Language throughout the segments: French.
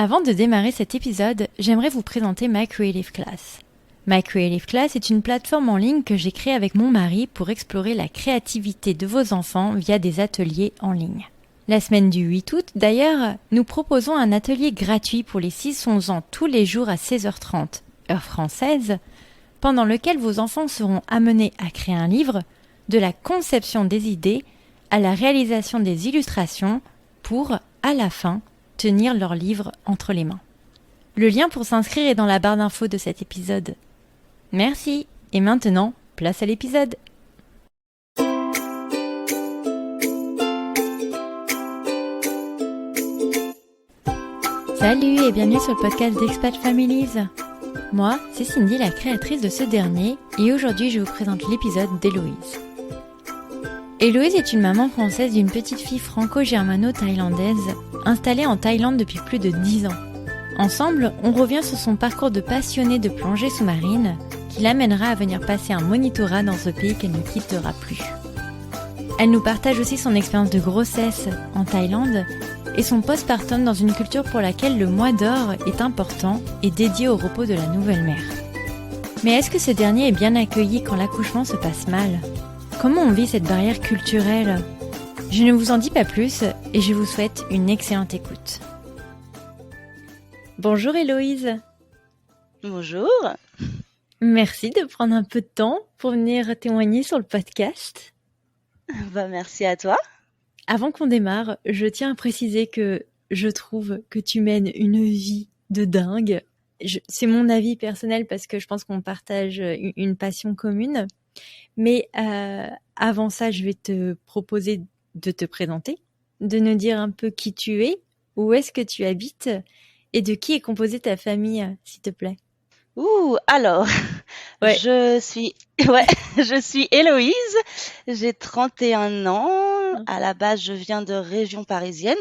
Avant de démarrer cet épisode, j'aimerais vous présenter My Creative Class. My Creative Class est une plateforme en ligne que j'ai créée avec mon mari pour explorer la créativité de vos enfants via des ateliers en ligne. La semaine du 8 août, d'ailleurs, nous proposons un atelier gratuit pour les 6-11 ans tous les jours à 16h30, heure française, pendant lequel vos enfants seront amenés à créer un livre, de la conception des idées à la réalisation des illustrations pour, à la fin, tenir leur livre entre les mains. Le lien pour s'inscrire est dans la barre d'infos de cet épisode. Merci, et maintenant, place à l'épisode. Salut et bienvenue sur le podcast d'Expat Families. Moi, c'est Cindy, la créatrice de ce dernier, et aujourd'hui je vous présente l'épisode d'Héloïse. Héloïse est une maman française d'une petite fille franco-germano-thaïlandaise installée en Thaïlande depuis plus de 10 ans. Ensemble, on revient sur son parcours de passionnée de plongée sous-marine qui l'amènera à venir passer un monitorat dans ce pays qu'elle ne quittera plus. Elle nous partage aussi son expérience de grossesse en Thaïlande et son postpartum dans une culture pour laquelle le mois d'or est important et dédié au repos de la nouvelle mère. Mais est-ce que ce dernier est bien accueilli quand l'accouchement se passe mal ? Comment on vit cette barrière culturelle ? Je ne vous en dis pas plus et je vous souhaite une excellente écoute. Bonjour Héloïse. Bonjour. Merci de prendre un peu de temps pour venir témoigner sur le podcast. Merci à toi. Avant qu'on démarre, je tiens à préciser que je trouve que tu mènes une vie de dingue. C'est mon avis personnel parce que je pense qu'on partage une passion commune. Mais avant ça, je vais te proposer de te présenter, de nous dire un peu qui tu es, où est-ce que tu habites et de qui est composée ta famille, s'il te plaît. Alors, Ouais. je suis Héloïse, j'ai 31 ans, à la base je viens de région parisienne,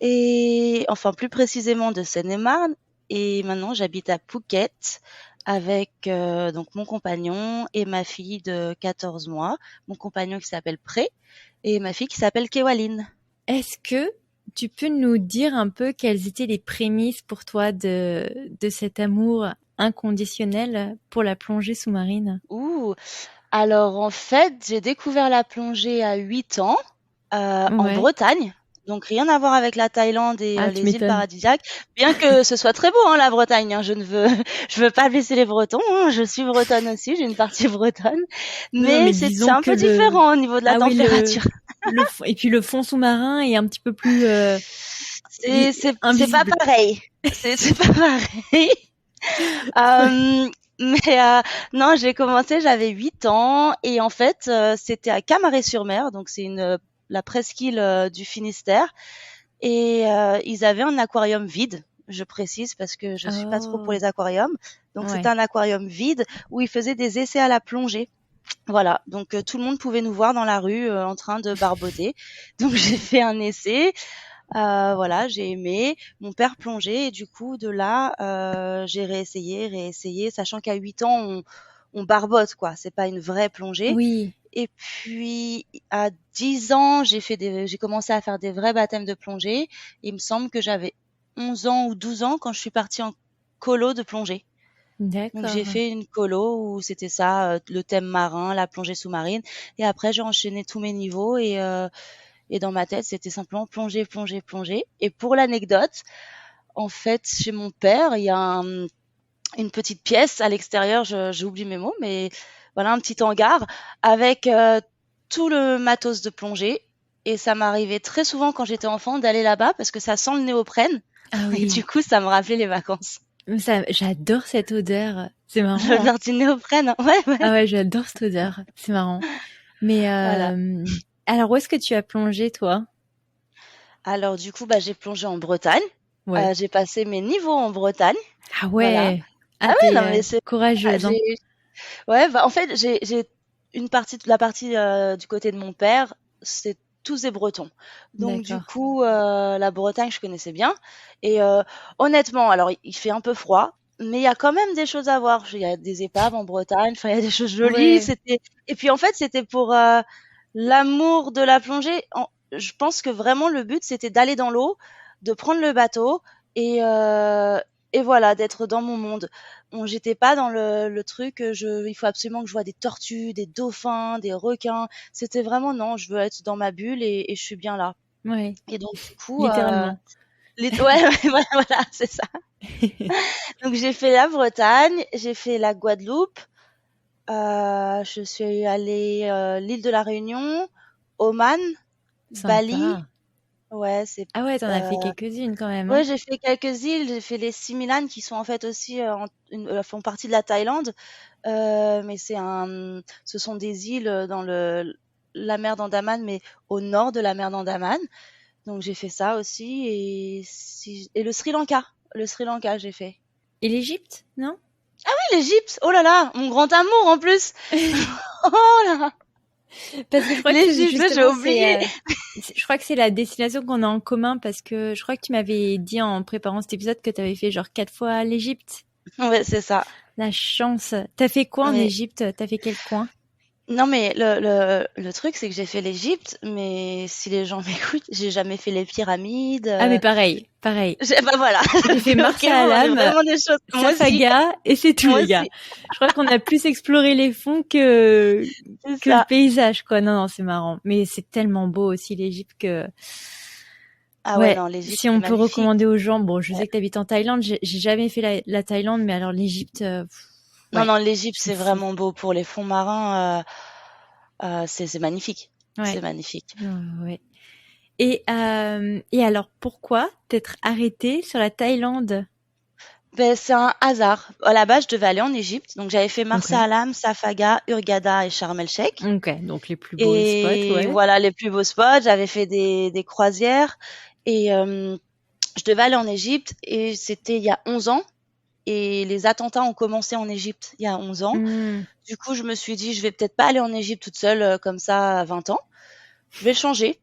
et enfin plus précisément de Seine-et-Marne, et maintenant j'habite à Phuket avec donc mon compagnon et ma fille de 14 mois, mon compagnon qui s'appelle Pré, et ma fille qui s'appelle Kewaline. Est-ce que tu peux nous dire un peu quelles étaient les prémices pour toi de cet amour inconditionnel pour la plongée sous-marine ? Alors en fait, j'ai découvert la plongée à 8 ans en Ouais. Bretagne. Donc rien à voir avec la Thaïlande et Ah, tu les îles m'étonnes. paradisiaques, bien que ce soit très beau la Bretagne. Je ne veux je veux pas blesser les Bretons. Je suis bretonne aussi, j'ai une partie bretonne, Non, mais mais c'est disons un que peu différent au niveau de la température. Et puis le fond sous-marin est un petit peu plus C'est pas invisible. pareil. C'est pas pareil. Mais non, j'ai commencé, j'avais 8 ans et en fait, c'était à Camaret-sur-Mer, donc c'est la presqu'île du Finistère et ils avaient un aquarium vide, je précise parce que je suis pas trop pour les aquariums. Donc Ouais. c'était un aquarium vide où ils faisaient des essais à la plongée. Voilà, donc tout le monde pouvait nous voir dans la rue en train de barboter. Donc j'ai fait un essai. Voilà, j'ai aimé. Mon père plongeait et du coup, de là, j'ai réessayé, sachant qu'à 8 ans, on barbote, quoi. C'est pas une vraie plongée. Oui. Et puis, à 10 ans, j'ai commencé à faire des vrais baptêmes de plongée. Il me semble que j'avais 11 ans ou 12 ans quand je suis partie en colo de plongée. Donc, j'ai D'accord. fait une colo où c'était ça, le thème marin, la plongée sous-marine. Et après, j'ai enchaîné tous mes niveaux et dans ma tête, c'était simplement plonger, plonger, plonger. Et pour l'anecdote, en fait, chez mon père, il y a une petite pièce à l'extérieur, j'oublie mes mots, mais voilà, un petit hangar avec tout le matos de plongée. Et ça m'arrivait très souvent quand j'étais enfant d'aller là-bas parce que ça sent le néoprène. Ah Et oui. du coup, ça me rappelait les vacances. J'adore cette odeur. C'est marrant. L'odeur du néoprène, hein. Ouais. Ah ouais, j'adore cette odeur. C'est marrant. Mais Voilà. alors où est-ce que tu as plongé toi ? Alors du coup, j'ai plongé en Bretagne. Ouais. J'ai passé mes niveaux en Bretagne. Ah Voilà. ouais. Ah t'es ouais, non mais c'est courageuse, hein. Ouais, en fait, j'ai la partie du côté de mon père, c'est tous des Bretons. Donc du D'accord. coup, la Bretagne, je connaissais bien. Et honnêtement, alors il fait un peu froid, mais il y a quand même des choses à voir. Il y a des épaves en Bretagne, enfin il y a des choses jolies. Ouais. Et puis en fait, c'était pour l'amour de la plongée. Je pense que vraiment le but, c'était d'aller dans l'eau, de prendre le bateau et heu et voilà, d'être dans mon monde. Bon, j'étais pas dans le truc, il faut absolument que je vois des tortues, des dauphins, des requins. C'était vraiment non, je veux être dans ma bulle et je suis bien là. Ouais, Et donc du coup, littéralement. ouais, ouais, voilà, c'est ça. Donc j'ai fait la Bretagne, j'ai fait la Guadeloupe, je suis allée, l'île de la Réunion, Oman, Bali. Sympa. Ouais, c'est Ah ouais, t'en as heu, fait quelques-unes quand même, ouais, hein? j'ai fait quelques îles, j'ai fait les Similan qui sont en fait aussi, font partie de la Thaïlande, mais ce sont des îles, dans la mer d'Andaman, mais au nord de la mer d'Andaman. Donc j'ai fait ça aussi et le Sri Lanka. Le Sri Lanka, j'ai fait. Et l'Égypte, non? Oui, l'Égypte! Oh là là, mon grand amour en plus! Oh là! Parce que je crois que L'Égypte, j'ai justement oublié! je crois que c'est la destination qu'on a en commun parce que je crois que tu m'avais dit en préparant cet épisode que tu avais fait genre 4 fois l'Égypte. Ouais, c'est ça. La chance. T'as fait quoi en Mais Égypte? T'as fait quel coin? non, mais le truc, c'est que j'ai fait l'Égypte, mais si les gens m'écoutent, j'ai jamais fait les pyramides. Ah mais pareil, pareil. Bah voilà. J'ai fait Ok, Marsa bon, j'ai Alam, vraiment des choses. Moi aussi, Safaga et c'est tout moi les gars. aussi, Je crois qu'on a plus exploré les fonds que c'est que le ça. paysage quoi. Non non, c'est marrant. Mais c'est tellement beau aussi l'Égypte que Ah ouais, ouais, non, l'Égypte, si c'est on peut magnifique. recommander aux gens, bon, je Ouais. sais que tu habites en Thaïlande, j'ai jamais fait la Thaïlande, mais alors l'Égypte, Non, ouais, non, l'Égypte, c'est c'est fou. vraiment beau pour les fonds marins. C'est magnifique. C'est Ouais, magnifique. ouais, ouais. Et alors, pourquoi t'être arrêté sur la Thaïlande? Ben, c'est un hasard. À la base, je devais aller en Égypte. Donc, j'avais fait Ok. Marsa Alam, Safaga, Hurghada et Sharm el-Sheikh. Ok, donc les plus beaux spots, Et ouais. voilà les plus beaux spots. J'avais fait des croisières. Et je devais aller en Égypte. Et c'était il y a 11 ans. Et les attentats ont commencé en Égypte il y a 11 ans. Hmm, Du coup, je me suis dit, je vais peut-être pas aller en Égypte toute seule comme ça à 20 ans. Je vais changer.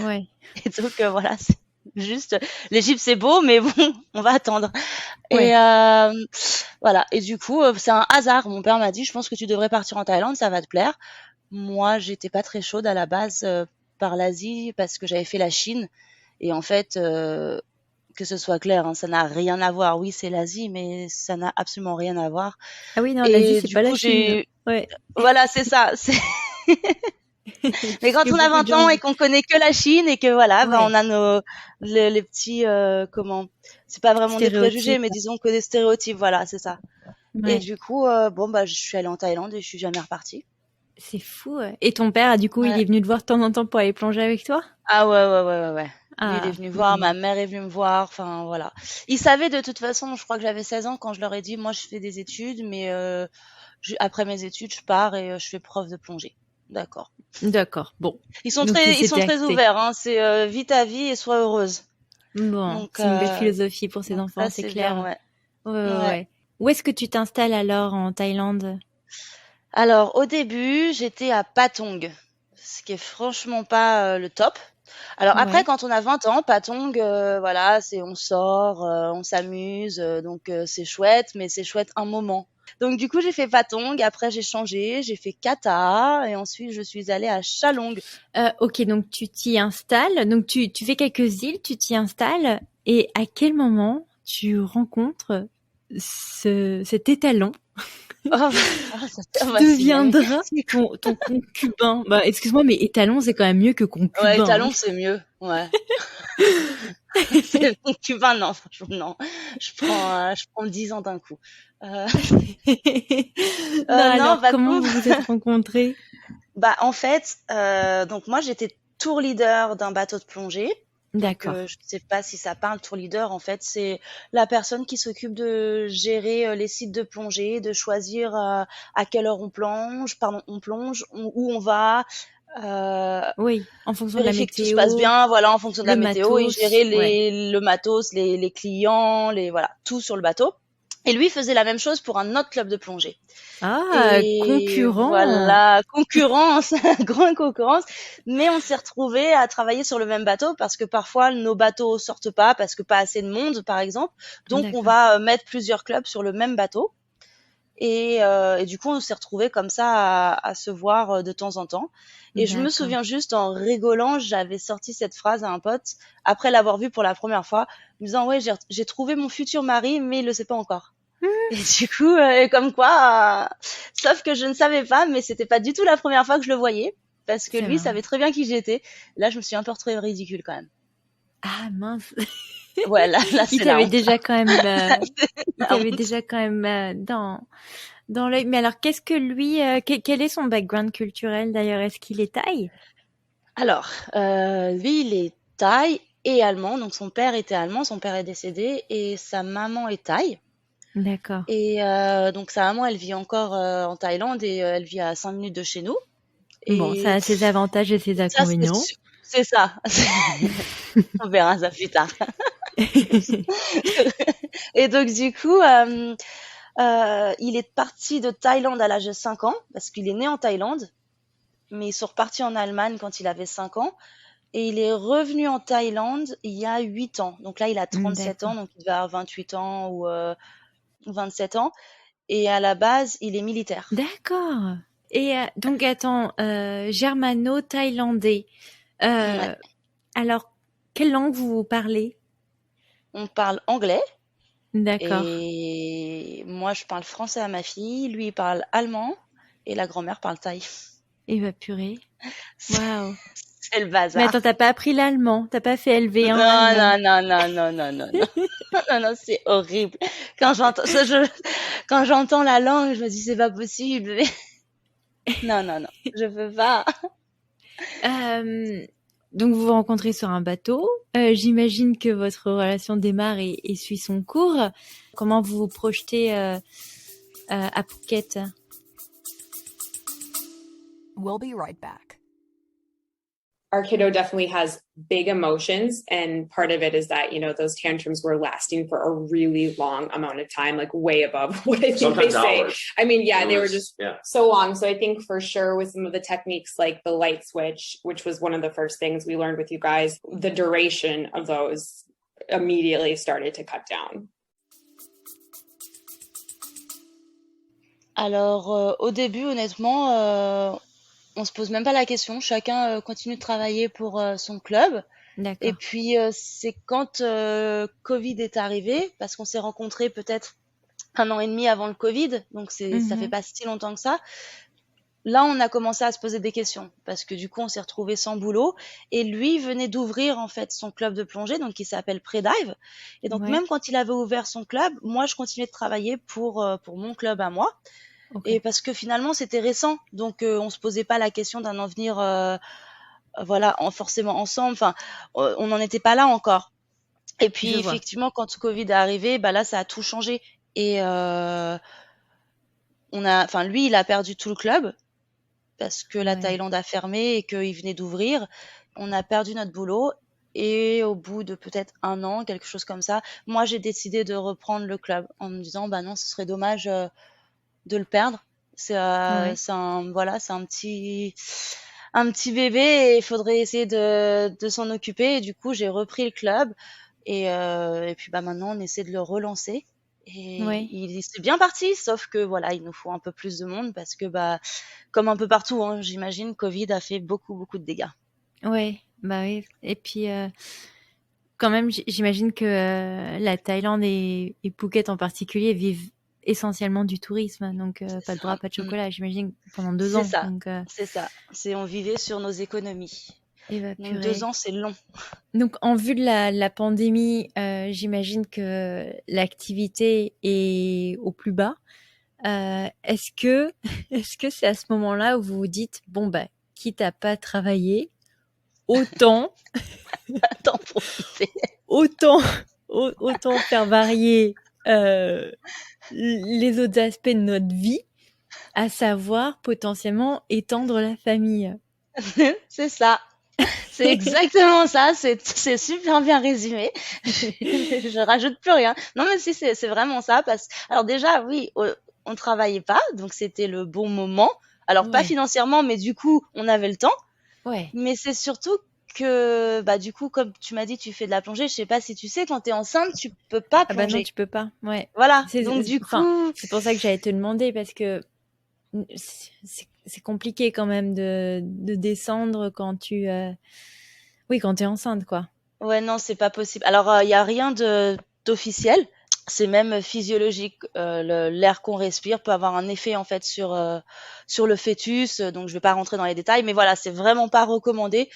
ouais. Et donc, voilà, c'est juste, l'Égypte, c'est beau, mais bon, on va attendre. Et Ouais. voilà. Et du coup, c'est un hasard. Mon père m'a dit, je pense que tu devrais partir en Thaïlande, ça va te plaire. Moi, j'étais pas très chaude à la base par l'Asie parce que j'avais fait la Chine. Et en fait, que ce soit clair, hein, ça n'a rien à voir. Oui, c'est l'Asie, mais ça n'a absolument rien à voir. Ah oui, non, l'Asie, Et c'est du pas la coup, Chine. Ouais. voilà, c'est ça. Mais Ce quand que on a beaucoup de 20 gens ans et disent. qu'on connaît que la Chine et que voilà, ben on Ouais. a les petits, comment, c'est pas vraiment des préjugés, mais Stéréotypes. disons que des stéréotypes, voilà, c'est ça. Et Ouais. du coup, bon, bah, je suis allée en Thaïlande et je suis jamais repartie. C'est fou. Ouais. Et ton père, du coup, il Ouais. est venu te voir de temps en temps pour aller plonger avec toi? Ah ouais, ouais, ouais, ouais, ouais. Lui, il est Ah, venu voir, ma mignon. mère est venue me voir, enfin voilà. Ils savaient de toute façon, je crois que j'avais 16 ans quand je leur ai dit, moi je fais des études, mais après mes études, je pars et je fais prof de plongée. D'accord. D'accord. Bon. Ils sont Donc, très, ils sont c'était très acté. ouverts, hein. C'est vis ta vie et sois heureuse. Bon, Donc, c'est une belle philosophie pour ces donc enfants, ça c'est c'est bien, clair. ouais. Ouais, ouais, Ouais. ouais. Où est-ce que tu t'installes alors en Thaïlande? Alors au début, j'étais à Patong, ce qui est franchement pas le top. Alors après, Ouais. quand on a 20 ans, Patong, voilà, c'est on sort, on s'amuse, donc c'est chouette, mais c'est chouette un moment. Donc du coup, j'ai fait Patong, après j'ai changé, j'ai fait Kata et ensuite je suis allée à Chalong. Ok, donc tu t'y installes. Donc tu fais quelques îles, tu t'y installes. Et à quel moment tu rencontres cet étalon Oh, qui c'est bien. deviendra ton concubin? Bah, excuse-moi, mais étalon, c'est quand même mieux que Ouais, concubin, Talon, c'est mieux. Ouais. C'est le concubin, non, franchement, non. Je prends 10 ans d'un coup. Euh, hein. Non, non, alors comment Patong, vous vous êtes rencontrés? bah, en fait, donc moi, j'étais tour leader d'un bateau de plongée. Donc, D'accord. je sais pas si ça parle, tour leader, en fait, c'est la personne qui s'occupe de gérer les sites de plongée, de choisir à quelle heure on plonge, où on va, euh, Oui, en fonction de la vérifier que tout se passe météo, bien, voilà, en fonction de la le météo et matos, gérer ouais. le matos, les clients, voilà, tout sur le bateau. Et lui faisait la même chose pour un autre club de plongée. Ah, Et concurrent. voilà, concurrence, grande concurrence. Mais on s'est retrouvés à travailler sur le même bateau parce que parfois nos bateaux sortent pas parce que pas assez de monde, par exemple. Donc on D'accord. va mettre plusieurs clubs sur le même bateau. Et du coup, on s'est retrouvés comme ça à se voir de temps en temps. Et je me D'accord. souviens juste en rigolant, j'avais sorti cette phrase à un pote après l'avoir vu pour la première fois, me disant ouais, j'ai trouvé mon futur mari, mais il le sait pas encore. Et du coup, comme quoi, sauf que je ne savais pas, mais c'était pas du tout la première fois que je le voyais, parce que C'est lui marrant. savait très bien qui j'étais. Là, je me suis un peu retrouvée ridicule quand même. Ah mince. Ouais, là, Il c'est la t'avait honte. déjà quand même, C'est il la t'avait honte. déjà quand même dans l'œil. Mais alors, qu'est-ce que lui, quel est son background culturel d'ailleurs? Est-ce qu'il est thaï? Alors, lui, il est thaï et allemand. Donc, son père était allemand, son père est décédé, et sa maman est thaï. D'accord. Et donc, sa maman, elle vit encore en Thaïlande et elle vit à 5 minutes de chez nous. Bon, ça Et a ses avantages et ses ça, inconvénients. c'est ça. On verra ça plus tard. Et donc, du coup, il est parti de Thaïlande à l'âge de 5 ans, parce qu'il est né en Thaïlande, mais ils sont repartis en Allemagne quand il avait 5 ans. Et il est revenu en Thaïlande il y a 8 ans. Donc là, il a 37 ans, D'accord. donc il devait avoir 28 ans ou 27 ans. Et à la base, il est militaire. D'accord. Et donc, attends, germano-thaïlandais. Ouais. Euh, alors, quelle langue vous parlez? On parle anglais D'accord. et moi, je parle français à ma fille. Lui, il parle allemand et la grand-mère parle thaï. Et bah purée. Waouh. C'est le Mais attends, bazar. t'as pas appris l'allemand, t'as pas fait LV1 Non, allemand. non, non, non, non, non, non, non. Non, non, c'est horrible. Quand j'entends la langue, je me dis c'est pas possible. Non, non, non, je peux pas. Euh, donc vous vous rencontrez sur un bateau. J'imagine que votre relation démarre et suit son cours. Comment vous vous projetez à Phuket? We'll be right back. Our kiddo definitely has big emotions, and part of it is that, you know, those tantrums were lasting for a really long amount of time, like way above what I think Sometimes they say. hours. I mean, yeah, they were was- just yeah. so long. So I think for sure with some of the techniques like the light switch, which was one of the first things we learned with you guys, the duration of those immediately started to cut down. Alors, au début, honnêtement, on se pose même pas la question. Chacun continue de travailler pour son club. Et D'accord. puis, c'est quand Covid est arrivé, parce qu'on s'est rencontrés peut-être 1 an et demi avant le Covid, donc ça fait Mhm. pas si longtemps que ça. Là, on a commencé à se poser des questions, parce que du coup, on s'est retrouvés sans boulot. Et lui venait d'ouvrir en fait son club de plongée, donc qui s'appelle Predive. Et donc, Ouais. même quand il avait ouvert son club, moi, je continuais de travailler pour mon club à moi. Ok. Et parce que finalement, c'était récent, donc on se posait pas la question d'en en venir, voilà, forcément ensemble. Enfin, on n'en était pas là encore. Et puis Je vois. effectivement, quand le Covid est arrivé, bah là, ça a tout changé. Et enfin, lui, il a perdu tout le club parce que la Ouais. Thaïlande a fermé et qu'il venait d'ouvrir. On a perdu notre boulot. Et au bout de peut-être 1 an, quelque chose comme ça, moi, j'ai décidé de reprendre le club en me disant, bah non, ce serait dommage de le perdre. C'est Ouais. voilà, c'est un petit bébé et il faudrait essayer de s'en occuper. Et du coup, j'ai repris le club et puis bah maintenant, on essaie de le relancer. Et Ouais. il c'est bien parti, sauf que voilà, il nous faut un peu plus de monde parce que bah comme un peu partout, hein, j'imagine, Covid a fait beaucoup beaucoup de dégâts. Ouais. Bah oui. Et puis quand même, j'imagine que la Thaïlande et Phuket en particulier vivent essentiellement du tourisme, donc C'est pas de ça. bras, pas de chocolat, j'imagine, pendant 2 C'est ans. ça. Donc, C'est ça. On vivait sur nos économies. et bah Donc purée. 2 ans, c'est long. Donc, en vue de la pandémie, j'imagine que l'activité est au plus bas. Est-ce que c'est à ce moment-là où vous vous dites, bon, bah, quitte à pas travailler, autant T'en profiter. autant faire varier les autres aspects de notre vie, à savoir potentiellement étendre la famille. C'est ça. C'est exactement ça. C'est super bien résumé. Je rajoute plus rien. Non, mais si, c'est vraiment ça. Alors déjà, oui, on travaillait pas, donc c'était le bon moment. Alors pas Ouais. financièrement, mais du coup, on avait le temps. Ouais. Mais c'est surtout que, bah, du coup, comme tu m'as dit, tu fais de la plongée, je sais pas si tu sais, quand t'es enceinte, tu peux pas Ah bah non, plonger. tu peux pas. Ouais. Voilà. C'est, Donc, du enfin, coup, c'est pour ça que j'allais te demander parce que c'est compliqué quand même de descendre quand oui, quand t'es enceinte, quoi. ouais, non, c'est pas possible. Alors, il y a rien d'officiel. C'est même physiologique. L'air qu'on respire peut avoir un effet, en fait, sur le fœtus. Donc, je vais pas rentrer dans les détails, mais voilà, c'est vraiment pas recommandé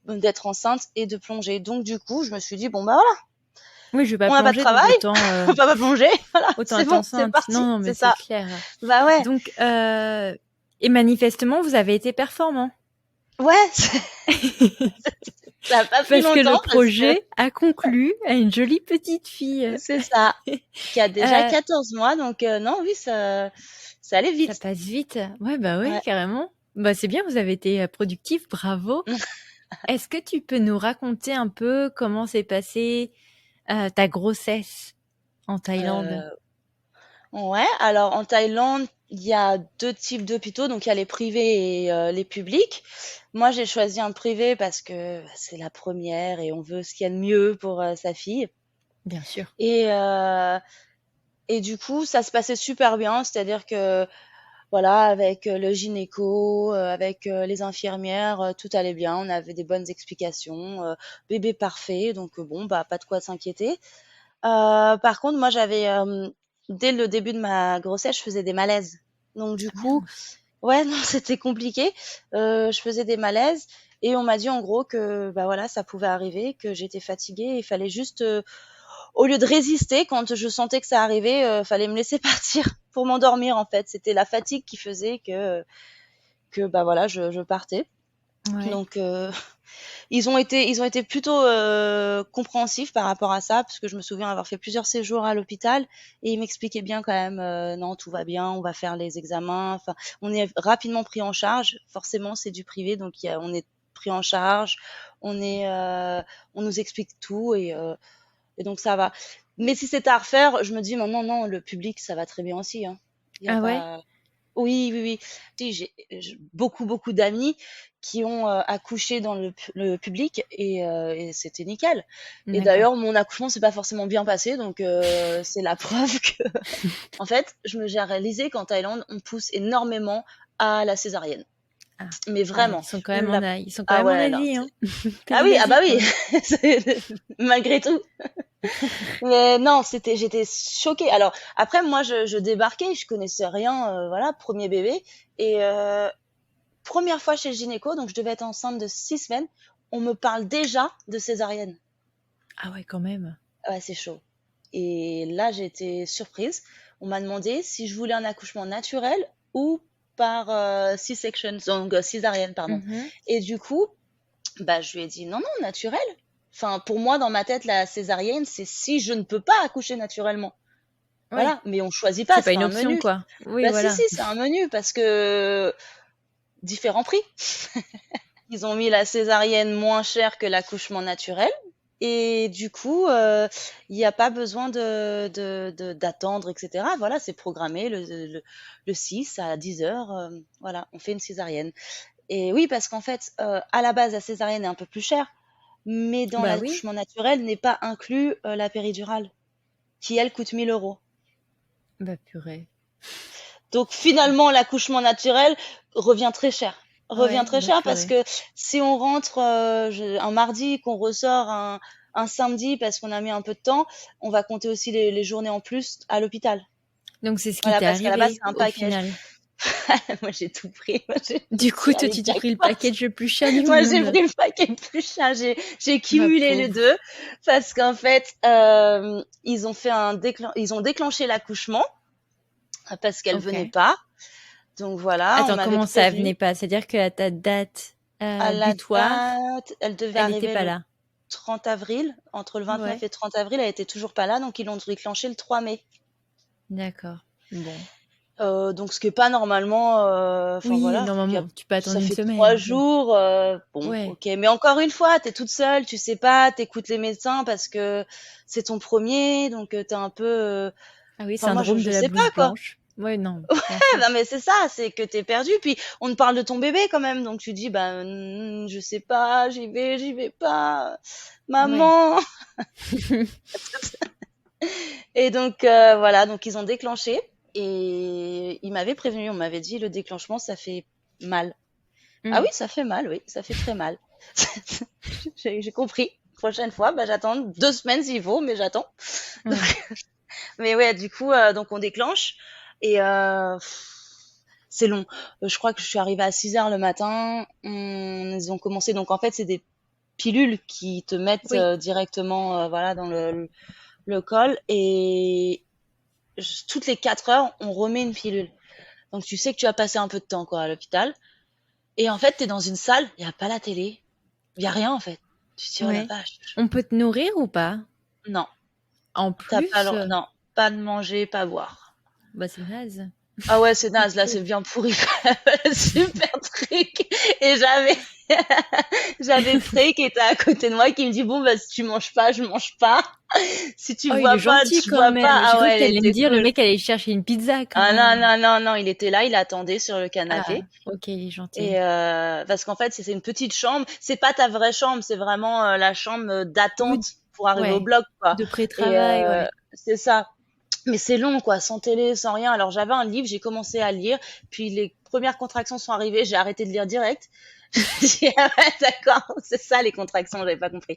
d'être enceinte et de plonger. Donc, du coup, je me suis dit, bon, bah, voilà, Oui, je vais pas on n'a pas de plonger, donc travail, autant, on peut pas plonger. Voilà, autant c'est être bon, c'est enceinte. parti. Non, non, mais C'est c'est ça. clair. Bah ouais. Donc, et manifestement, vous avez été performant. Ouais, ça a pas pris Parce que le longtemps projet a conclu à une jolie petite fille. c'est ça, qui a déjà Euh, 14 mois. Donc, non, oui, ça allait Ça vite. passe vite. Ouais, bah oui, Ouais. carrément. Bah c'est bien, vous avez été productif, bravo. Est-ce que tu peux nous raconter un peu comment s'est passée ta grossesse en Thaïlande? Ouais, alors en Thaïlande, il y a deux types d'hôpitaux, donc il y a les privés et les publics. Moi, j'ai choisi un privé parce que c'est la première et on veut ce qu'il y a de mieux pour sa fille. Bien sûr. Et du coup, ça se passait super bien, c'est-à-dire que voilà, avec le gynéco, avec les infirmières, tout allait bien. On avait des bonnes explications, bébé parfait, donc bon, bah pas de quoi s'inquiéter. Par contre, moi, dès le début de ma grossesse, je faisais des malaises. Donc du Ah coup, mince. ouais, non, c'était compliqué. Je faisais des malaises et on m'a dit en gros que bah voilà, ça pouvait arriver, que j'étais fatiguée et il fallait juste, au lieu de résister quand je sentais que ça arrivait, fallait me laisser partir pour m'endormir en fait. C'était la fatigue qui faisait que bah voilà, je partais. Ouais. Donc ils ont été plutôt compréhensifs par rapport à ça, parce que je me souviens avoir fait plusieurs séjours à l'hôpital et ils m'expliquaient bien quand même, non, tout va bien, on va faire les examens. Enfin, on est rapidement pris en charge. Forcément, c'est du privé, donc on est pris en charge, on nous explique tout et donc ça va. Mais si c'était à refaire, je me dis maintenant, non, le public, ça va très bien aussi. Hein. Il y a Ah ouais? pas. Oui, oui, oui. Si, j'ai beaucoup, beaucoup d'amis qui ont accouché dans le public et c'était nickel. Et D'accord. d'ailleurs, mon accouchement s'est pas forcément bien passé, donc c'est la preuve que, en fait, j'ai réalisé qu'en Thaïlande, on pousse énormément à la césarienne. Ah. Mais Ah, vraiment. ils sont quand Ah même en ouais, non. Asie, hein. Ah Pays oui, ah bah d'Asie, quand oui, même. malgré tout. Mais non, j'étais choquée. Alors après, moi, je débarquais, je connaissais rien, voilà, premier bébé. Et première fois chez le gynéco, donc je devais être enceinte de 6 semaines, on me parle déjà de césarienne. Ah ouais, quand même. Ouais, c'est chaud. Et là, j'ai été surprise. On m'a demandé si je voulais un accouchement naturel ou par C-section, donc césarienne, pardon. Mhm. Et du coup, bah, je lui ai dit non, non, naturel. Enfin, pour moi, dans ma tête, la césarienne, c'est si je ne peux pas accoucher naturellement. Ouais. Voilà, mais on choisit pas, C'est pas c'est une un option, menu. quoi. Oui, Bah si, voilà. si, c'est un menu parce que différents prix. Ils ont mis la césarienne moins chère que l'accouchement naturel. Et du coup, il n'y a pas besoin d'attendre, etc. Voilà, c'est programmé le 6 à 10 heures. Voilà, on fait une césarienne. Et oui, parce qu'en fait, à la base, la césarienne est un peu plus chère, mais dans Bah oui. l'accouchement naturel n'est pas inclus la péridurale, qui elle coûte 1 000 euros. Bah purée. Donc finalement, l'accouchement naturel revient très cher. Revient Ouais, très bah cher parce purée. que si on rentre un mardi, qu'on ressort un samedi parce qu'on a mis un peu de temps, on va compter aussi les journées en plus à l'hôpital. Donc c'est ce qui Voilà, t'est parce qu'à la base, arrivé c'est un au package. final. Moi, j'ai tout pris. Moi, j'ai Du coup, toi, allé tu t'es pris le jackpot. package le plus cher du Moi, j'ai monde. pris le paquet le plus cher. J'ai Ma cumulé les pauvre. deux parce qu'en fait, ils ont déclenché l'accouchement parce qu'elle Ok. venait pas. Donc voilà, on Attends, m'avait comment ça prévenu. venait pas? C'est-à-dire que à ta date À la butoir, date, elle devait elle n'était arriver pas le là. 30 avril. Entre le 29 Ouais. et 30 avril, elle était toujours pas là, donc ils l'ont déclenché le 3 mai. D'accord. Bon. Donc ce qui est pas normalement, enfin Oui, voilà, normalement, tu peux attendre ça une fait semaine. 3 Bon. jours, bon, Ouais. ok. Mais encore une fois, t'es toute seule, tu sais pas, t'écoutes les médecins parce que c'est ton premier, donc t'es un peu, Ah oui, enfin moi syndrome je de la sais pas blouse quoi. blanche. Ouais, non, bien Eh sûr. ben, mais c'est ça, c'est que t'es perdu. Puis on te parle de ton bébé quand même, donc tu dis, je sais pas, j'y vais pas, Ouais. maman. Et donc voilà, donc ils ont déclenché et ils m'avaient prévenu, on m'avait dit le déclenchement ça fait mal. Ah oui, Mm. ça fait mal, oui, ça fait très mal. J'ai compris. Prochaine fois, j'attends 2 semaines s'il faut, mais j'attends. Ouais. Mais ouais, du coup, donc on déclenche et c'est long. Je crois que je suis arrivée à 6 heures le matin. Ils ont commencé, donc en fait, c'est des pilules qui te mettent Oui. directement voilà, dans le col et toutes les 4 heures, on remet une pilule. Donc tu sais que tu as passé un peu de temps quoi, à l'hôpital. Et en fait, tu es dans une salle, il n'y a pas la télé, il n'y a rien en fait. Tu te dis, oh la Ouais. vache. On peut te nourrir ou pas? Non, En t'as pas plus, non, pas de manger, pas boire. bah c'est naze. Ah ouais, c'est naze, là, c'est bien pourri. Super truc. Et j'avais Frey qui était à côté de moi qui me dit, bon, si tu manges pas, je mange pas. Si tu Oh, il vois est pas, gentil tu quand vois pas. même. J'ai Ah cru que ouais, elle t'allais me était dire le cool. mec allait chercher une pizza quand Ah non, même. non, non, non, il était là, il attendait sur le Ah, canapé. ok, il est gentil. Et parce qu'en fait, c'est une petite chambre. C'est pas ta vraie chambre, c'est vraiment la chambre Oui, d'attente pour arriver au ouais. bloc, quoi. De Et pré-travail, ouais. c'est ça. Mais c'est long, quoi, sans télé, sans rien. Alors j'avais un livre, j'ai commencé à lire, puis les premières contractions sont arrivées, j'ai arrêté de lire direct. J'ai dit, ah ouais, d'accord, c'est ça les contractions, j'avais pas compris.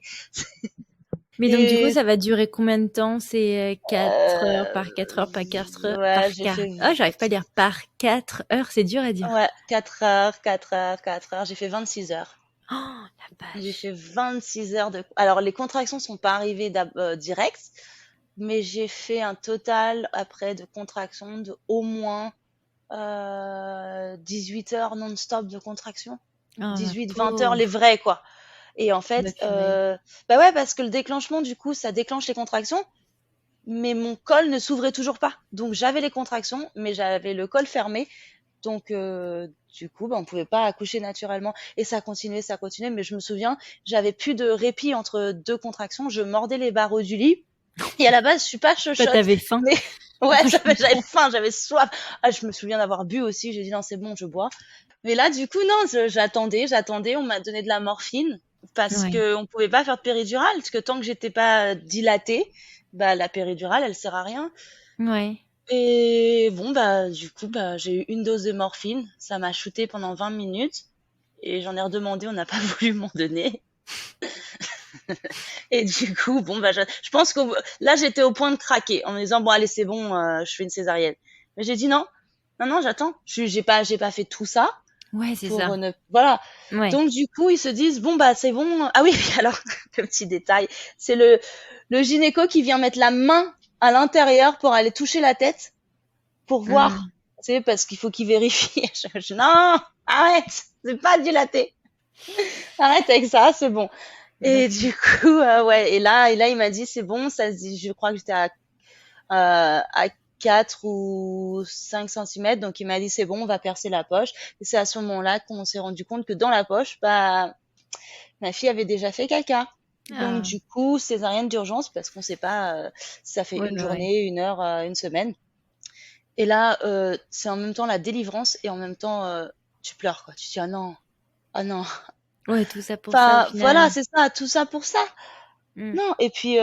Mais donc du coup, Et ça va durer combien de temps? C'est 4 heures euh, par 4 heures par 4 heures ouais, par j'ai quart. fait Ah, j'arrive pas à dire par 4 heures, c'est dur à dire. ouais, 4 heures, 4 heures, 4 heures, j'ai fait 26 heures. Oh, la J'ai fait vache. 26 heures de... Alors, les contractions sont pas arrivées direct, mais j'ai fait un total après de contractions de au moins 18 heures non-stop de contractions. Oh, ma 18-20 heures les pauvre. vraies, quoi. Et en Bah fait, purée. bah ouais, parce que le déclenchement, du coup, ça déclenche les contractions, mais mon col ne s'ouvrait toujours pas. Donc, j'avais les contractions, mais j'avais le col fermé. Donc, du coup, on pouvait pas accoucher naturellement. Et ça continuait. Mais je me souviens, j'avais plus de répit entre deux contractions. Je mordais les barreaux du lit. Et à la base, je suis pas Bah chochotte. t'avais faim. Mais ouais, Je j'avais comprends. faim, j'avais soif. Ah, je me souviens d'avoir bu aussi. J'ai dit non, c'est bon, je bois. Mais là, du coup, non, j'attendais. On m'a donné de la morphine parce Ouais. que on pouvait pas faire de péridurale. Parce que tant que j'étais pas dilatée, bah, la péridurale, elle sert à rien. Ouais. Et bon, du coup, j'ai eu une dose de morphine. Ça m'a shooté pendant 20 minutes. Et j'en ai redemandé, on n'a pas voulu m'en donner. Et du coup, je pense que là, j'étais au point de craquer en me disant, bon, allez, c'est bon, je fais une césarienne. Mais j'ai dit non, non, non, j'attends. J'ai pas fait tout ça Ouais, c'est pour ça. ne, voilà. Ouais. Donc, du coup, ils se disent, bon, c'est bon. Ah oui, puis alors, le petit détail, c'est le gynéco qui vient mettre la main à l'intérieur pour aller toucher la tête pour voir, Hmm. tu sais, parce qu'il faut qu'il vérifie. Non, arrête, c'est pas dilaté. Arrête avec ça, c'est bon. Et D'accord. du coup, ouais, et là, il m'a dit, c'est bon, ça se dit, je crois que j'étais à 4 ou 5 centimètres, donc il m'a dit, c'est bon, on va percer la poche. Et c'est à ce moment-là qu'on s'est rendu compte que dans la poche, ma fille avait déjà fait caca. Donc, Ah. du coup, césarienne d'urgence, parce qu'on sait pas, si ça fait Ouais, une ouais, ouais. journée, 1 heure, une semaine. Et là, c'est en même temps la délivrance et en même temps, tu pleures, quoi. Tu te dis, ah non, ah non. Ouais, tout ça pour ça au Enfin, voilà, final. c'est ça, tout ça pour ça. Hmm. Non, et puis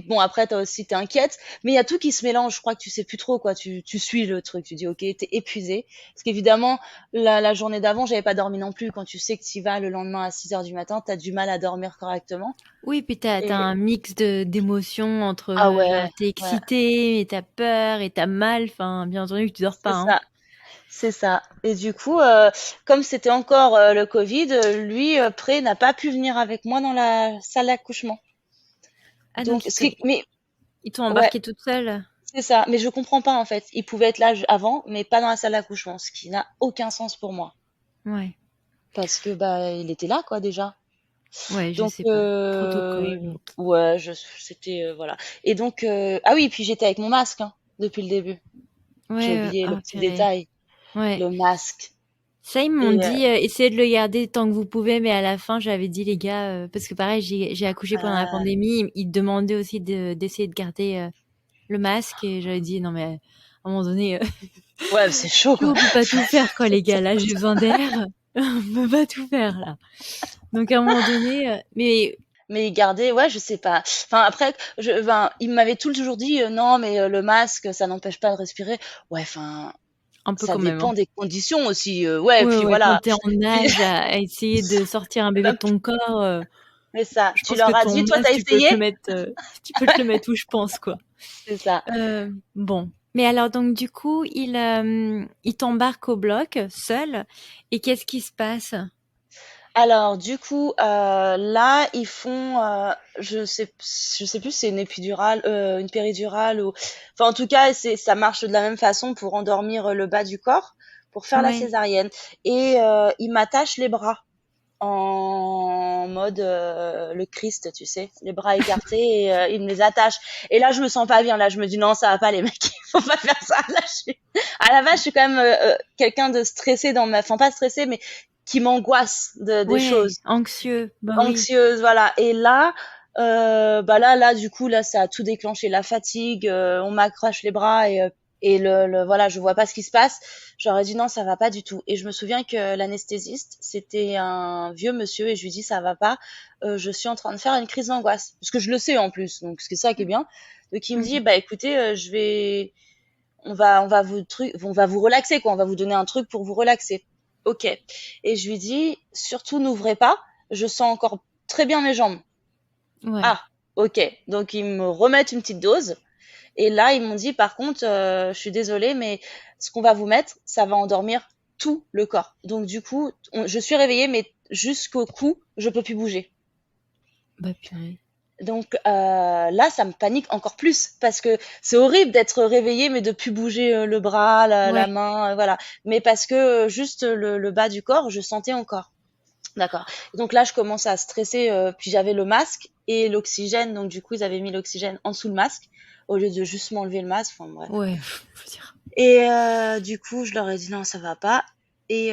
bon, après, t'es inquiète, mais il y a tout qui se mélange. Je crois que tu sais plus trop, quoi. Tu suis le truc. Tu dis, ok, t'es épuisé. Parce qu'évidemment, la journée d'avant, j'avais pas dormi non plus. Quand tu sais que tu vas le lendemain à 6 heures du matin, t'as du mal à dormir correctement. Oui, puis t'as Et, un mix d'émotions entre ah genre ouais, t'es ouais, excité, et t'as peur et t'as mal. Enfin, bien entendu que tu dors pas, c'est hein. ça. C'est ça. Et du coup, comme c'était encore le Covid, lui, Pré n'a pas pu venir avec moi dans la salle d'accouchement. Ah donc Mais ils t'ont ouais, embarqué toute seule. c'est ça. Mais je comprends pas en fait. Il pouvait être là avant, mais pas dans la salle d'accouchement, ce qui n'a aucun sens pour moi, Ouais. parce que il était là quoi déjà. Ouais, je Donc sais pas. Protocole. ouais, c'était voilà. Et donc ah oui, puis j'étais avec mon masque hein, depuis le début. J'ai Ouais, oublié le ah petit purée. détail, Ouais. le masque. Ça, ils m'ont Et dit, essayez de le garder tant que vous pouvez, mais à la fin, j'avais dit, les gars, parce que pareil, j'ai accouché pendant la euh, pandémie, ils demandaient aussi d'essayer de garder le masque, et j'avais dit, non mais un moment donné, Ouais, c'est chaud, on quoi. peut pas tout faire, quoi, les gars. Là, j'ai besoin d'air. On peut pas tout faire, là. Donc, à un moment donné, Mais garder, ouais, je sais pas. Enfin, après, il m'avait toujours dit, non, mais le masque, ça n'empêche pas de respirer. Ouais, enfin, un peu ça quand même, hein. dépend des conditions aussi. Ouais, Ouais, puis ouais, quand voilà. t'es en âge à essayer de sortir un bébé de ton corps, Mais ça, je tu pense que leur as ton dit, toi, masque, t'as essayé? tu peux te le mettre où je pense, quoi. C'est ça. Bon. Mais alors, donc, du coup, il t'embarque au bloc, seul. Et qu'est-ce qui se passe? Alors, du coup, là, ils font, je sais plus si c'est une épidurale, une péridurale ou, enfin, en tout cas, ça marche de la même façon pour endormir le bas du corps, pour faire la Ouais. césarienne. Et ils m'attachent les bras en mode le Christ, tu sais, les bras écartés et ils me les attachent. Et là, je me sens pas bien. Là, je me dis non, ça va pas, les mecs, il faut pas faire ça. Là, à la base, je suis quand même quelqu'un de stressé enfin pas stressé, mais qui m'angoisse des Ouais, choses, anxieux. Bah oui. anxieuse, voilà. Et là, bah là, du coup, là, ça a tout déclenché, la fatigue. On m'accroche les bras et voilà, je vois pas ce qui se passe. J'aurais dit non, ça va pas du tout. Et je me souviens que l'anesthésiste, c'était un vieux monsieur et je lui dis ça va pas. Je suis en train de faire une crise d'angoisse parce que je le sais en plus, donc c'est ça qui est bien. Donc il me dit Mhm. bah écoutez, on va vous relaxer quoi, on va vous donner un truc pour vous relaxer. Ok. Et je lui dis surtout n'ouvrez pas, je sens encore très bien mes jambes. Ouais. Ah, ok. Donc ils me remettent une petite dose. Et là, ils m'ont dit, par contre, je suis désolée, mais ce qu'on va vous mettre, ça va endormir tout le corps. Donc du coup, je suis réveillée, mais jusqu'au cou, je peux plus bouger. Bah purée. Donc là, ça me panique encore plus parce que c'est horrible d'être réveillée, mais de plus bouger le bras, la Ouais. main, voilà. Mais parce que juste le bas du corps, je sentais encore. D'accord. Donc là, je commence à stresser. Puis j'avais le masque et l'oxygène. Donc du coup, ils avaient mis l'oxygène en dessous le masque au lieu de juste m'enlever le masque. Enfin bref. Ouais, faut dire. Et du coup, je leur ai dit non, ça va pas. Et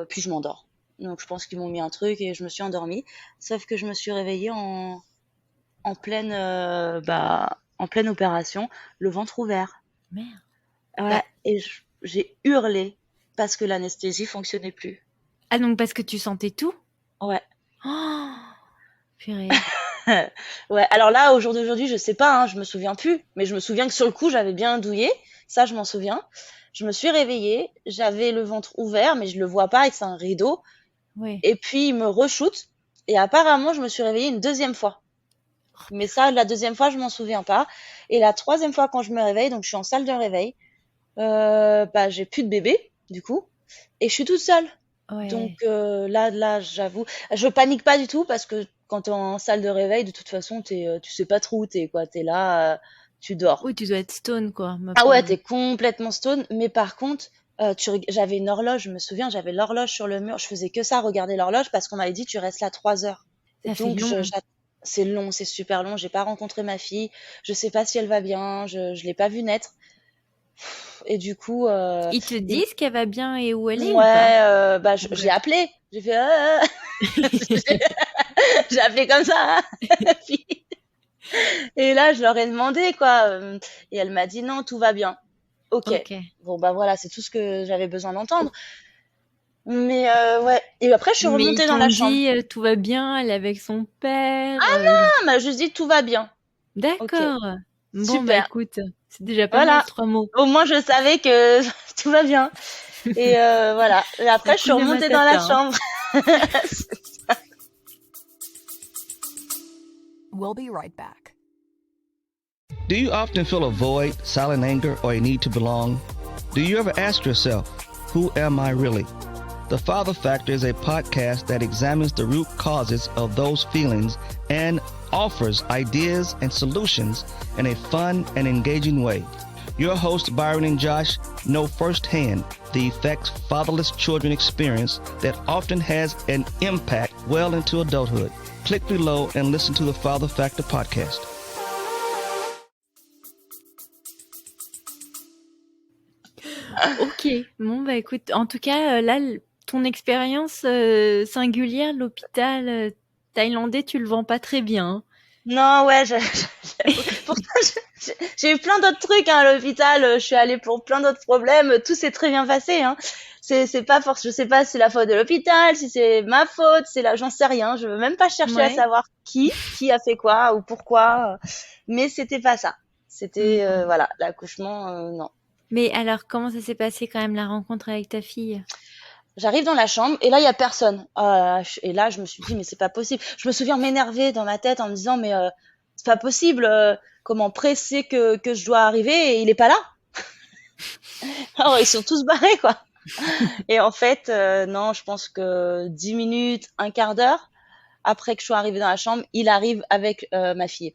puis je m'endors. Donc je pense qu'ils m'ont mis un truc et je me suis endormie. Sauf que je me suis réveillée en pleine opération, le ventre ouvert. Merde. Ouais. Et j'ai hurlé parce que l'anesthésie fonctionnait plus. Ah, donc parce que tu sentais tout? Ouais. Oh, purée. Ouais, alors là, au jour d'aujourd'hui, je sais pas, hein, je me souviens plus, mais je me souviens que sur le coup, j'avais bien douillé, ça, je m'en souviens. Je me suis réveillée, j'avais le ventre ouvert, mais je le vois pas, et c'est un rideau. Ouais. Et puis, il me re-shoot, et apparemment, je me suis réveillée une deuxième fois. Mais ça, la deuxième fois, je m'en souviens pas. Et la troisième fois, quand je me réveille, donc je suis en salle de réveil, bah, j'ai plus de bébé, du coup, et je suis toute seule. Ouais. Donc là, j'avoue, je panique pas du tout parce que quand t'es en salle de réveil, de toute façon, tu sais pas trop où t'es, quoi. T'es là, tu dors. Oui, tu dois être stone, quoi, ma Ah ouais, pauvre. t'es complètement stone. Mais par contre, j'avais une horloge, je me souviens, j'avais l'horloge sur le mur. Je faisais que ça, regarder l'horloge parce qu'on m'avait dit tu restes là 3 heures. Ça fait Donc long. c'est long, c'est super long. J'ai pas rencontré ma fille. Je sais pas si elle va bien. Je l'ai pas vue naître. Et du coup, Ils te disent qu'elle va bien et où elle est ou ouais, pas? bah, j'ai appelé. J'ai fait, j'ai appelé comme ça. Hein. Puis- et là, je leur ai demandé, quoi. Et elle m'a dit, non, tout va bien. Ok. Ok. Bon, bah voilà, c'est tout ce que j'avais besoin d'entendre. Mais ouais. Et après, je suis Mais ils remontée dans t'ont la chambre. dit tout va bien, elle est avec son père. Elle m'a juste dit, tout va bien. Ok. D'accord. Bon, bah Super. écoute, c'est déjà pas mal, Voilà. 3 mots. Au moins, je savais que tout va bien. Et voilà. Et après, je suis Hakuna remontée dans la Matata, hein. chambre. We'll be right back. Do you often feel a void, silent anger, or a need to belong? Do you ever ask yourself, who am I really? The Father Factor is a podcast that examines the root causes of those feelings and offers ideas and solutions in a fun and engaging way. Your hosts, Byron and Josh, know firsthand the effects fatherless children experience that often has an impact well into adulthood. Click below and listen to the Father Factor podcast. Ok, bon bah écoute, en tout cas là, ton expérience singulière de l'hôpital thaïlandais, tu le vends pas très bien. Hein. Non, ouais, pourtant, J'ai eu plein d'autres trucs hein, à l'hôpital. Je suis allée pour plein d'autres problèmes. Tout s'est très bien passé. Hein. C'est pas force. Je sais pas si c'est la faute de l'hôpital, si c'est ma faute, c'est là, j'en sais rien. Je veux même pas chercher à Ouais. savoir qui a fait quoi ou pourquoi. Mais c'était pas ça. C'était voilà, l'accouchement, non. Mais alors, comment ça s'est passé quand même la rencontre avec ta fille? J'arrive dans la chambre et là il y a personne. Et là je me suis dit mais c'est pas possible. Je me souviens m'énerver dans ma tête en me disant mais c'est pas possible. Comment pressé que je dois arriver et il est pas là. Alors ils sont tous barrés quoi. Et en fait non, je pense que 10 minutes, un quart d'heure après que je sois arrivée dans la chambre, il arrive avec ma fille.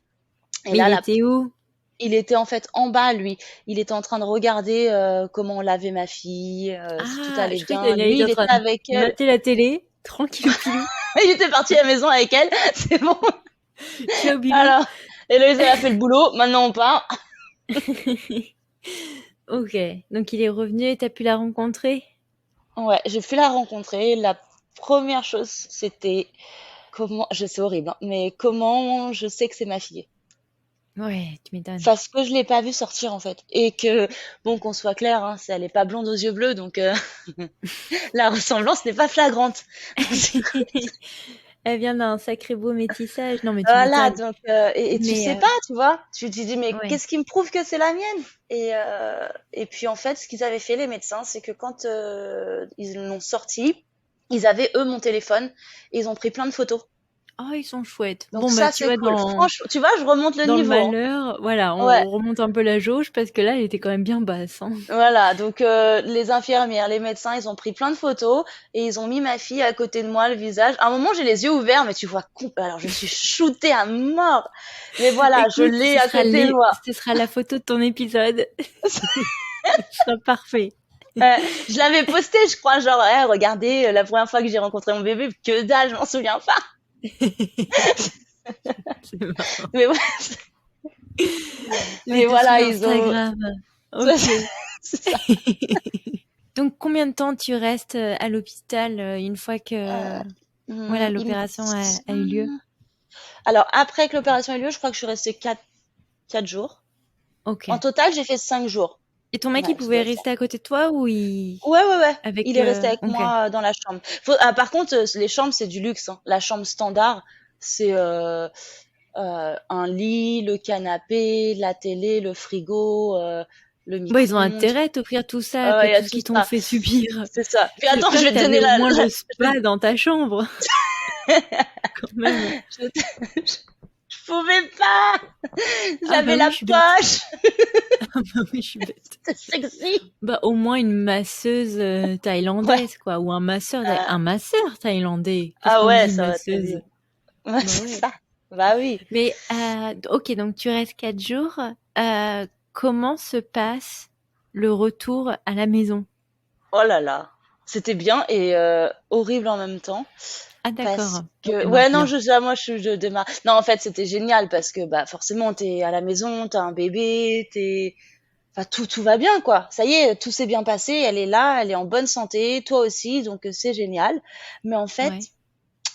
Et Mais là il était où? il était en fait en bas lui. Il était en train de regarder comment on lavait ma fille, si tout Ah, allait je croyais bien. qu'il allait Lui être il en train était de avec elle. mater la télé, tranquille pilou. Il était parti à la maison avec elle. C'est bon. Ciao Bilou. Alors, Héloïse, elle a fait le boulot. Maintenant, on part. Ok, donc il est revenu et t'as pu la rencontrer? Ouais, j'ai pu la rencontrer. La première chose, c'était comment, c'est horrible, hein, mais comment je sais que c'est ma fille. Ouais, tu m'étonnes. Parce que je l'ai pas vue sortir, en fait. Et que, bon, qu'on soit clair, hein, elle est pas blonde aux yeux bleus, donc la ressemblance n'est pas flagrante. Elle vient d'un sacré beau métissage. Non, mais tu Voilà, m'étonnes. donc, et tu Mais sais pas, tu vois. Tu te dis, mais ouais. qu'est-ce qui me prouve que c'est la mienne? Et puis, en fait, ce qu'ils avaient fait, les médecins, c'est que quand ils l'ont sorti, ils avaient, eux, mon téléphone, et ils ont pris plein de photos. Oh, ils sont chouettes. Donc Bon, ça, bah, tu c'est vois, cool. Franchement, tu vois, je remonte le dans le niveau. Hein. malheur, voilà, Ouais, on remonte un peu la jauge parce que là, elle était quand même bien basse. Hein. voilà. Donc, les infirmières, les médecins, ils ont pris plein de photos, et ils ont mis ma fille à côté de moi, le visage. À un moment, j'ai les yeux ouverts, mais tu vois, alors je suis shootée à mort. Mais voilà, je Écoute, l'ai à côté de moi. ce sera la photo de ton épisode. Ce sera parfait. Je l'avais posté, je crois, genre, regardez, la première fois que j'ai rencontré mon bébé, que dalle, je m'en souviens pas. C'est marrant. Mais, ouais, mais Mais voilà, sur ils ont. Instagram. Ok. C'est ça. Donc, combien de temps tu restes à l'hôpital une fois que voilà, Il me l'opération a eu lieu? Alors, après que l'opération ait lieu, je crois que je suis restée 4 jours. Ok. En total, j'ai fait 5 jours. Et ton mec, Ouais, il pouvait rester à côté de toi ou il... Ouais. Avec, Il est resté avec ok. moi dans la chambre. Par contre, les chambres, c'est du luxe. Hein. La chambre standard, c'est un lit, le canapé, la télé, le frigo, le Bon, ils ont micro-ondes. intérêt à t'offrir tout ça Il après y a tout ce tout qu'ils t'ont ça. fait subir. C'est ça. Puis attends, J'espère je vais que te donner t'avais au moins la... le spa dans ta chambre. Quand même. Je pouvais pas. J'avais bah la oui, je suis bête. poche. Ah bah oui, je suis bête. C'est sexy. Bah, au moins une masseuse thaïlandaise, quoi. Ou un masseur, un masseur thaïlandais. Qu'est-ce Ah qu'on ouais, dit, ça va très masseuse? vite. Bah C'est ouais. ça. Bah oui. Mais, ok, donc tu restes 4 jours. Comment se passe le retour à la maison? Oh là là. C'était bien et horrible en même temps. Ah, Parce d'accord. que On ouais, démarre non, bien. moi je démarre. Non, en fait, c'était génial parce que bah forcément t'es à la maison, t'as un bébé, enfin tout va bien quoi. Ça y est, tout s'est bien passé, elle est là, elle est en bonne santé, toi aussi, donc c'est génial. Mais en fait, Ouais.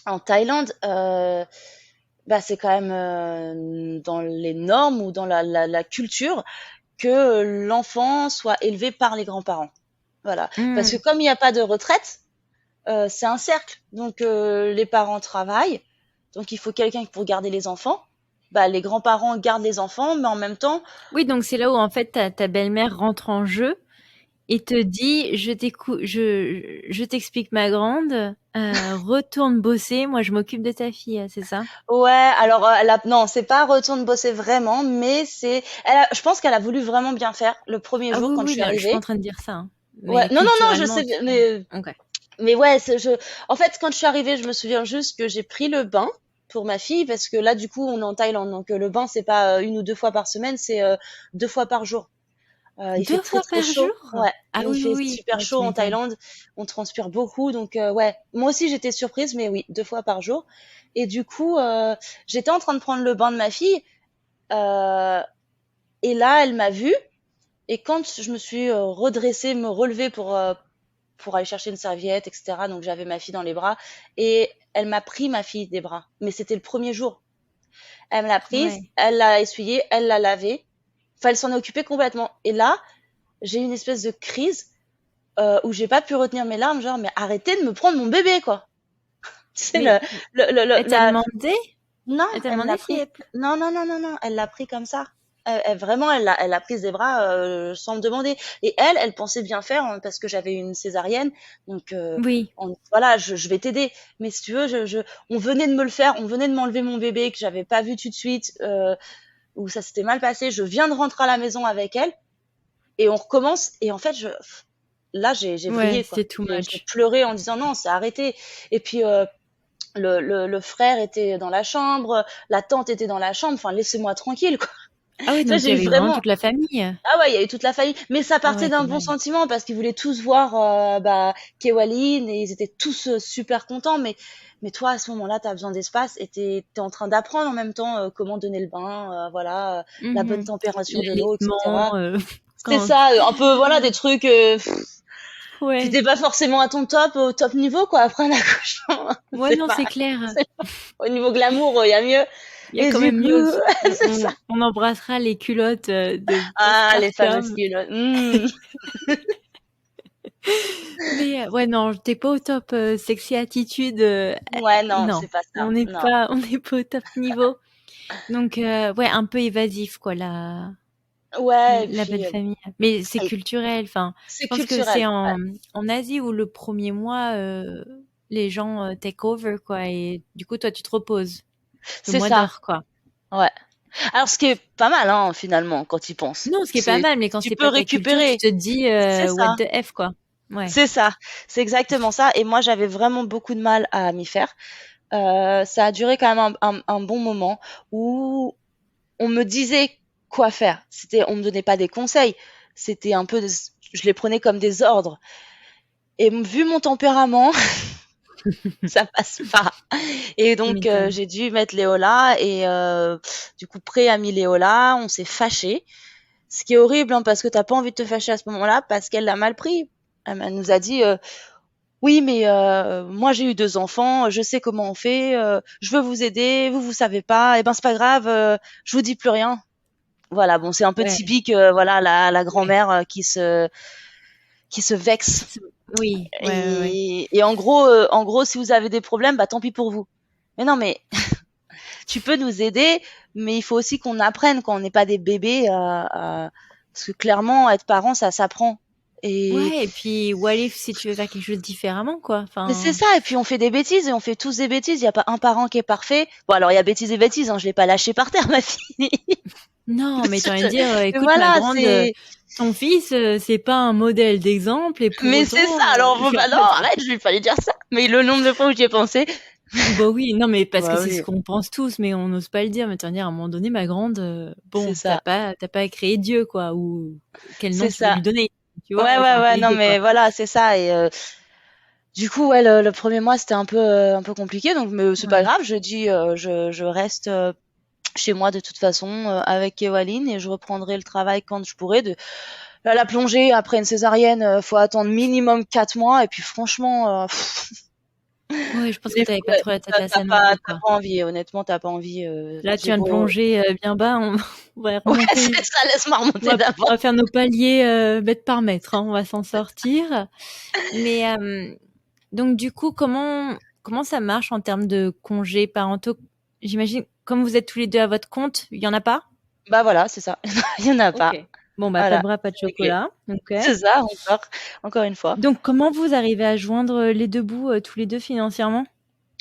en Thaïlande, bah c'est quand même dans les normes ou dans la culture que l'enfant soit élevé par les grands-parents. Voilà. Parce que Hmm. comme il n'y a pas de retraite, c'est un cercle. Donc les parents travaillent, donc il faut quelqu'un pour garder les enfants. Bah les grands-parents gardent les enfants, mais en même temps, Oui, donc c'est là où en fait ta belle-mère rentre en jeu et te dit je t'explique ma grande, retourne bosser, moi je m'occupe de ta fille, c'est ça? ouais. Alors non, c'est pas retourne bosser vraiment, mais je pense qu'elle a voulu vraiment bien faire le premier Ah jour oui, quand je oui, suis non, je suis pas en arrivée. train de dire ça. Hein. Ouais, Mais non, je culturellement, sais, tu... Ok. mais ouais, en fait, quand je suis arrivée, je me souviens juste que j'ai pris le bain pour ma fille parce que là, du coup, on est en Thaïlande, donc le bain, c'est pas 1 ou 2 fois par semaine, c'est 2 fois par jour. Il fait 2 très fois très par chaud. jour? Ouais, Ah il oui, oui, fait oui. super Ouais, chaud tu en m'étonnes. Thaïlande. On transpire beaucoup, donc ouais. Moi aussi, j'étais surprise, mais oui, 2 fois par jour. Et du coup, j'étais en train de prendre le bain de ma fille, euh, et là, elle m'a vue. Et quand je me suis redressée, me relever pour aller chercher une serviette, etc. Donc j'avais ma fille dans les bras et elle m'a pris ma fille des bras. Mais c'était le premier jour. Elle me l'a prise, Ouais. elle l'a essuyée, elle l'a lavée Enfin, elle s'en est occupée complètement. Et là, j'ai eu une espèce de crise où j'ai pas pu retenir mes larmes, genre, mais arrêtez de me prendre mon bébé, quoi. C'est Mais elle t'a la... demandé? Non, Elle t'a elle demandé l'a si pris. Non, non, non, non, non, elle l'a pris comme ça. Vraiment, elle l'a prise des bras sans me demander. Et elle pensait bien faire hein, parce que j'avais une césarienne. Donc, Oui. voilà, je vais t'aider. Mais si tu veux, on venait de me le faire, on venait de m'enlever mon bébé que j'avais pas vu tout de suite, où ça s'était mal passé. Je viens de rentrer à la maison avec elle et on recommence. Et en fait, là, j'ai Ouais, vrillé, quoi. c'était too J'ai much. pleuré en disant non, c'est arrêté. Et puis, le frère était dans la chambre, la tante était dans la chambre. Enfin, laissez-moi tranquille, quoi. Ah oui, Ça, donc il y j'ai eu avait vraiment vraiment. toute la famille. Ah ouais, il y avait toute la famille. Mais ça Ah partait ouais, d'un quand bon même. sentiment parce qu'ils voulaient tous voir Kewaline et ils étaient tous super contents. Mais toi, à ce moment-là, tu as besoin d'espace et t'es en train d'apprendre en même temps comment donner le bain, voilà, la bonne température de l'eau, L'allaitement, etc. C'était quand... ça, un peu, voilà, des trucs. Ouais. T'étais pas forcément à ton top, au top niveau, quoi, après un accouchement. Ouais, C'est non, pas, c'est clair. au niveau glamour, il y a mieux. Il y a Et quand du même coup, mieux aussi. c'est ça. On embrassera les culottes de Ah, les fameuses postpartum. culottes. Mais ouais, non, t'es pas au top sexy attitude. Ouais, non, Non, c'est pas ça. Non. on n'est pas au top niveau. Donc ouais, un peu évasif quoi, Ouais, et la belle puis, famille. Mais c'est et culturel. Enfin, je c'est pense que c'est culturel. Ouais. en Asie où le premier mois, les gens take over quoi, et du coup toi tu te reposes le C'est mois ça. d'or quoi. Ouais. Alors, ce qui est pas mal, hein, finalement, quand tu y penses. Non, ce qui est pas mal, mais quand Tu c'est peux pas ta culture, tu récupérer. te dis C'est what ça. the F quoi. Ouais. C'est ça. C'est exactement ça. Et moi, j'avais vraiment beaucoup de mal à m'y faire. Ça a duré quand même un bon moment où on me disait quoi faire. On me donnait pas des conseils. C'était un peu, je les prenais comme des ordres. Et vu mon tempérament, ça passe pas. Et Tu donc, m'étonnes. j'ai dû mettre Léola et du coup, Pré a mis Léola. On s'est fâchés. Ce qui est horrible, hein, parce que t'as pas envie de te fâcher à ce moment-là, parce qu'elle l'a mal pris. Elle nous a dit, oui, mais moi j'ai eu 2 enfants, je sais comment on fait, je veux vous aider, vous savez pas, et ben c'est pas grave, je vous dis plus rien. Voilà, bon, c'est un peu Ouais, typique, voilà, la ouais. grand-mère qui se vexe. Oui, ouais. Et en gros, si vous avez des problèmes, bah tant pis pour vous. Mais non, mais tu peux nous aider, mais il faut aussi qu'on apprenne quand on n'est pas des bébés, parce que clairement, être parent, ça s'apprend. Et Ouais, et puis what if si tu veux faire quelque chose différemment quoi. mais c'est Enfin, ça, et puis on fait des bêtises, et on fait tous des bêtises, il y a pas un parent qui est parfait. Bon, alors il y a bêtises et bêtises, hein, je l'ai pas lâché par terre, ma fille. non, mais t'as envie de dire, Mais écoute ma voilà, grande, c'est ton fils, c'est pas un modèle d'exemple et pour mais autant, c'est ça, alors je bon, suis bah un non, peu arrête, je lui fallait dire ça. Mais le nombre de fois où j'y ai pensé, bah oui, non mais parce que bah c'est ce oui, qu'on pense tous, mais on n'ose pas le dire. Mais t'as dire à un moment donné, ma grande, c'est bon, ça, t'as pas à créer Dieu quoi, ou quel nom c'est tu veux ça. lui donner, tu vois, Ouais, c'est ouais, un peu ouais, non, l'idée quoi. mais voilà, c'est ça. Et du coup, ouais, le premier mois, c'était un peu compliqué, donc mais c'est pas Ouais. grave. Je dis, je reste chez moi de toute façon avec Kewaline et je reprendrai le travail quand je pourrai. La plongée après une césarienne, faut attendre minimum 4 mois. Et puis franchement, Ouais, je pense que des t'avais fois, pas trop la tête à ça non plus t'as quoi. pas envie. Honnêtement, t'as pas envie. Là, tu J'ai viens de beau, plonger bien bas, on va ouais, remonter. c'est ça. Laisse-moi remonter On d'abord. va faire nos paliers mètre par mètre, hein, on va s'en sortir. Mais donc du coup, comment ça marche en termes de congés parentaux? J'imagine, comme vous êtes tous les deux à votre compte, il y en a pas? Bah voilà, c'est ça. Il y en a Ok. pas. Bon, bah, pas de Voilà, bras, pas de c'est réglé. chocolat. Ok. C'est ça, encore une fois. Donc, comment vous arrivez à joindre les deux bouts, tous les deux financièrement?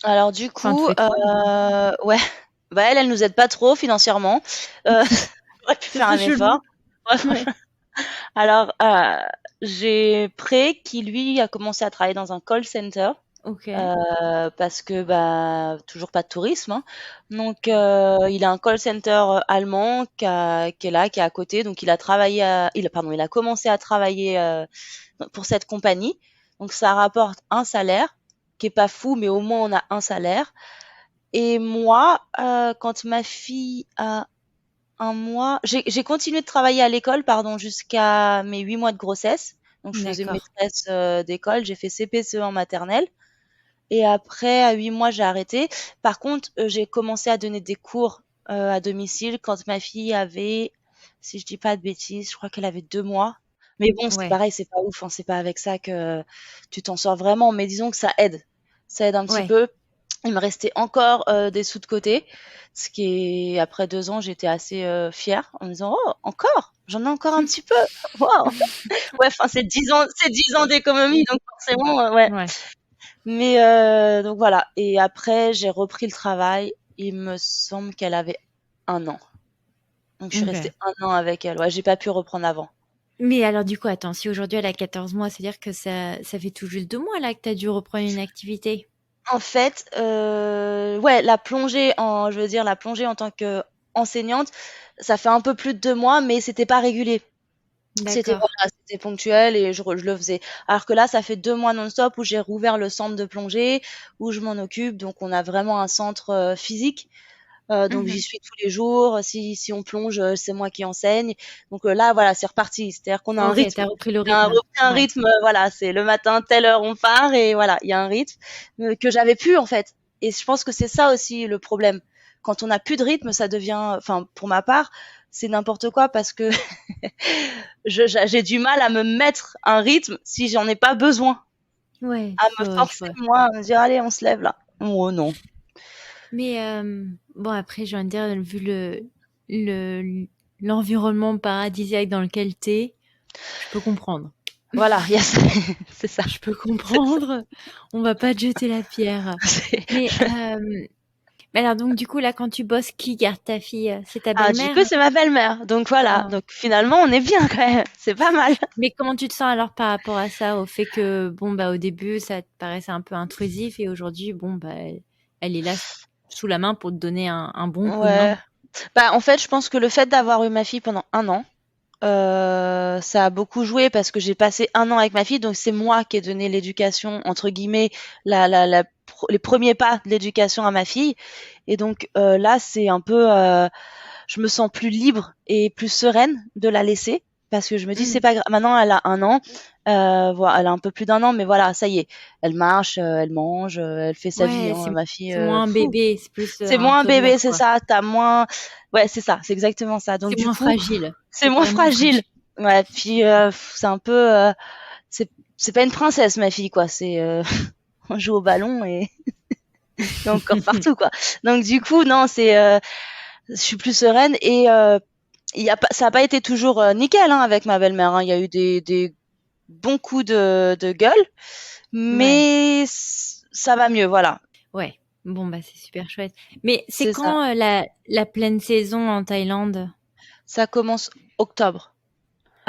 Alors du Enfin, tous coup, les trois, du coup. ouais, bah elle nous aide pas trop financièrement. J'aurais pu Ce faire serait un effort. chelou. Ouais, Ouais. franchement. Alors, j'ai Pré qui lui a commencé à travailler dans un call center Ok. parce que bah toujours pas de tourisme, hein. Donc il a un call center allemand qui est là, qui est à côté. Donc il a commencé à travailler pour cette compagnie. Donc ça rapporte un salaire qui est pas fou, mais au moins on a un salaire. Et moi, quand ma fille a un mois, j'ai continué de travailler à l'école, pardon, jusqu'à mes 8 mois de grossesse. Donc je faisais D'accord. maîtresse d'école, j'ai fait CP/CE en maternelle. Et après, à 8 mois, j'ai arrêté. Par contre, j'ai commencé à donner des cours à domicile quand ma fille avait si je dis pas de bêtises. Je crois qu'elle avait 2 mois. Mais bon, c'est Ouais. pareil, c'est pas ouf, hein, c'est pas avec ça que tu t'en sors vraiment, mais disons que ça aide. Ça aide un petit Ouais. peu. Il me restait encore des sous de côté, ce qui est après 2 ans, j'étais assez fière en me disant oh encore, j'en ai encore un petit peu, waouh. Ouais, enfin c'est 10 ans d'économie, donc forcément ouais. Ouais. Mais donc voilà. Et après j'ai repris le travail. Il me semble qu'elle avait 1 an, donc je suis Ok. restée 1 an avec elle. Ouais, j'ai pas pu reprendre avant. Mais alors du coup, attends, si aujourd'hui elle a 14 mois, c'est-à-dire que ça fait tout juste 2 mois là que tu as dû reprendre une activité. En fait, ouais, la plongée en tant qu'enseignante, ça fait un peu plus de 2 mois, mais c'était pas régulier. C'était D'accord. voilà, c'était ponctuel et je le faisais. Alors que là, ça fait 2 mois non-stop où j'ai rouvert le centre de plongée, où je m'en occupe. Donc on a vraiment un centre, physique. Donc j'y Mhm. suis tous les jours. Si on plonge, c'est moi qui enseigne. Donc là, voilà, c'est reparti. C'est-à-dire qu'on a un Ok, rythme. t'as repris le On a rythme. repris un Ouais. rythme, voilà, c'est le matin, telle heure on part et voilà, il y a un rythme que j'avais plus en fait. Et je pense que c'est ça aussi le problème. Quand on n'a plus de rythme, ça devient, enfin pour ma part, c'est n'importe quoi parce que j'ai du mal à me mettre un rythme si j'en ai pas besoin, Ouais, à me je forcer vois. moi, à me dire allez on se lève là. Oh non. Mais bon, après, j'ai envie de dire, vu le, l'environnement paradisiaque dans lequel t'es, je peux comprendre. Voilà, yes. C'est ça. Je peux comprendre. On va pas te jeter la pierre. Mais, mais alors, donc, du coup, là, quand tu bosses, qui garde ta fille? C'est ta Ah, du belle-mère? coup, c'est ma belle-mère. Donc voilà. Ah. Donc finalement, on est bien quand même. C'est pas mal. Mais comment tu te sens alors par rapport à ça, au fait que, bon, bah, au début, ça te paraissait un peu intrusif et aujourd'hui, bon, bah, elle est là sous la main pour te donner un bon coup de Ouais. main. Bah, en fait, je pense que le fait d'avoir eu ma fille pendant 1 an, ça a beaucoup joué parce que j'ai passé 1 an avec ma fille, donc c'est moi qui ai donné l'éducation, entre guillemets, les premiers pas de l'éducation à ma fille. Et donc là, c'est un peu, je me sens plus libre et plus sereine de la laisser parce que je me dis c'est Mhm. pas grave. Maintenant, elle a 1 an, voilà, elle a un peu plus d'1 an, mais voilà, ça y est, elle marche, elle mange, elle fait sa vie, Ouais, hein, ma fille. c'est moins un bébé, c'est plus C'est un moins un bébé, toddler, c'est quoi. ça. T'as moins, ouais, c'est ça, c'est exactement ça. Donc C'est du moins coup, fragile. c'est C'est moins carrément fragile. fragile. Ouais, puis c'est un peu, c'est pas une princesse ma fille quoi. C'est on joue au ballon et encore partout quoi. Donc du coup non, je suis plus sereine et ça a pas été toujours nickel hein, avec ma belle-mère. Hein. Il y a eu des bons coups de gueule, Ouais, mais ça va mieux, voilà. ouais. Bon, bah, c'est super chouette. Mais c'est C'est ça. quand la pleine saison en Thaïlande? Ça commence octobre.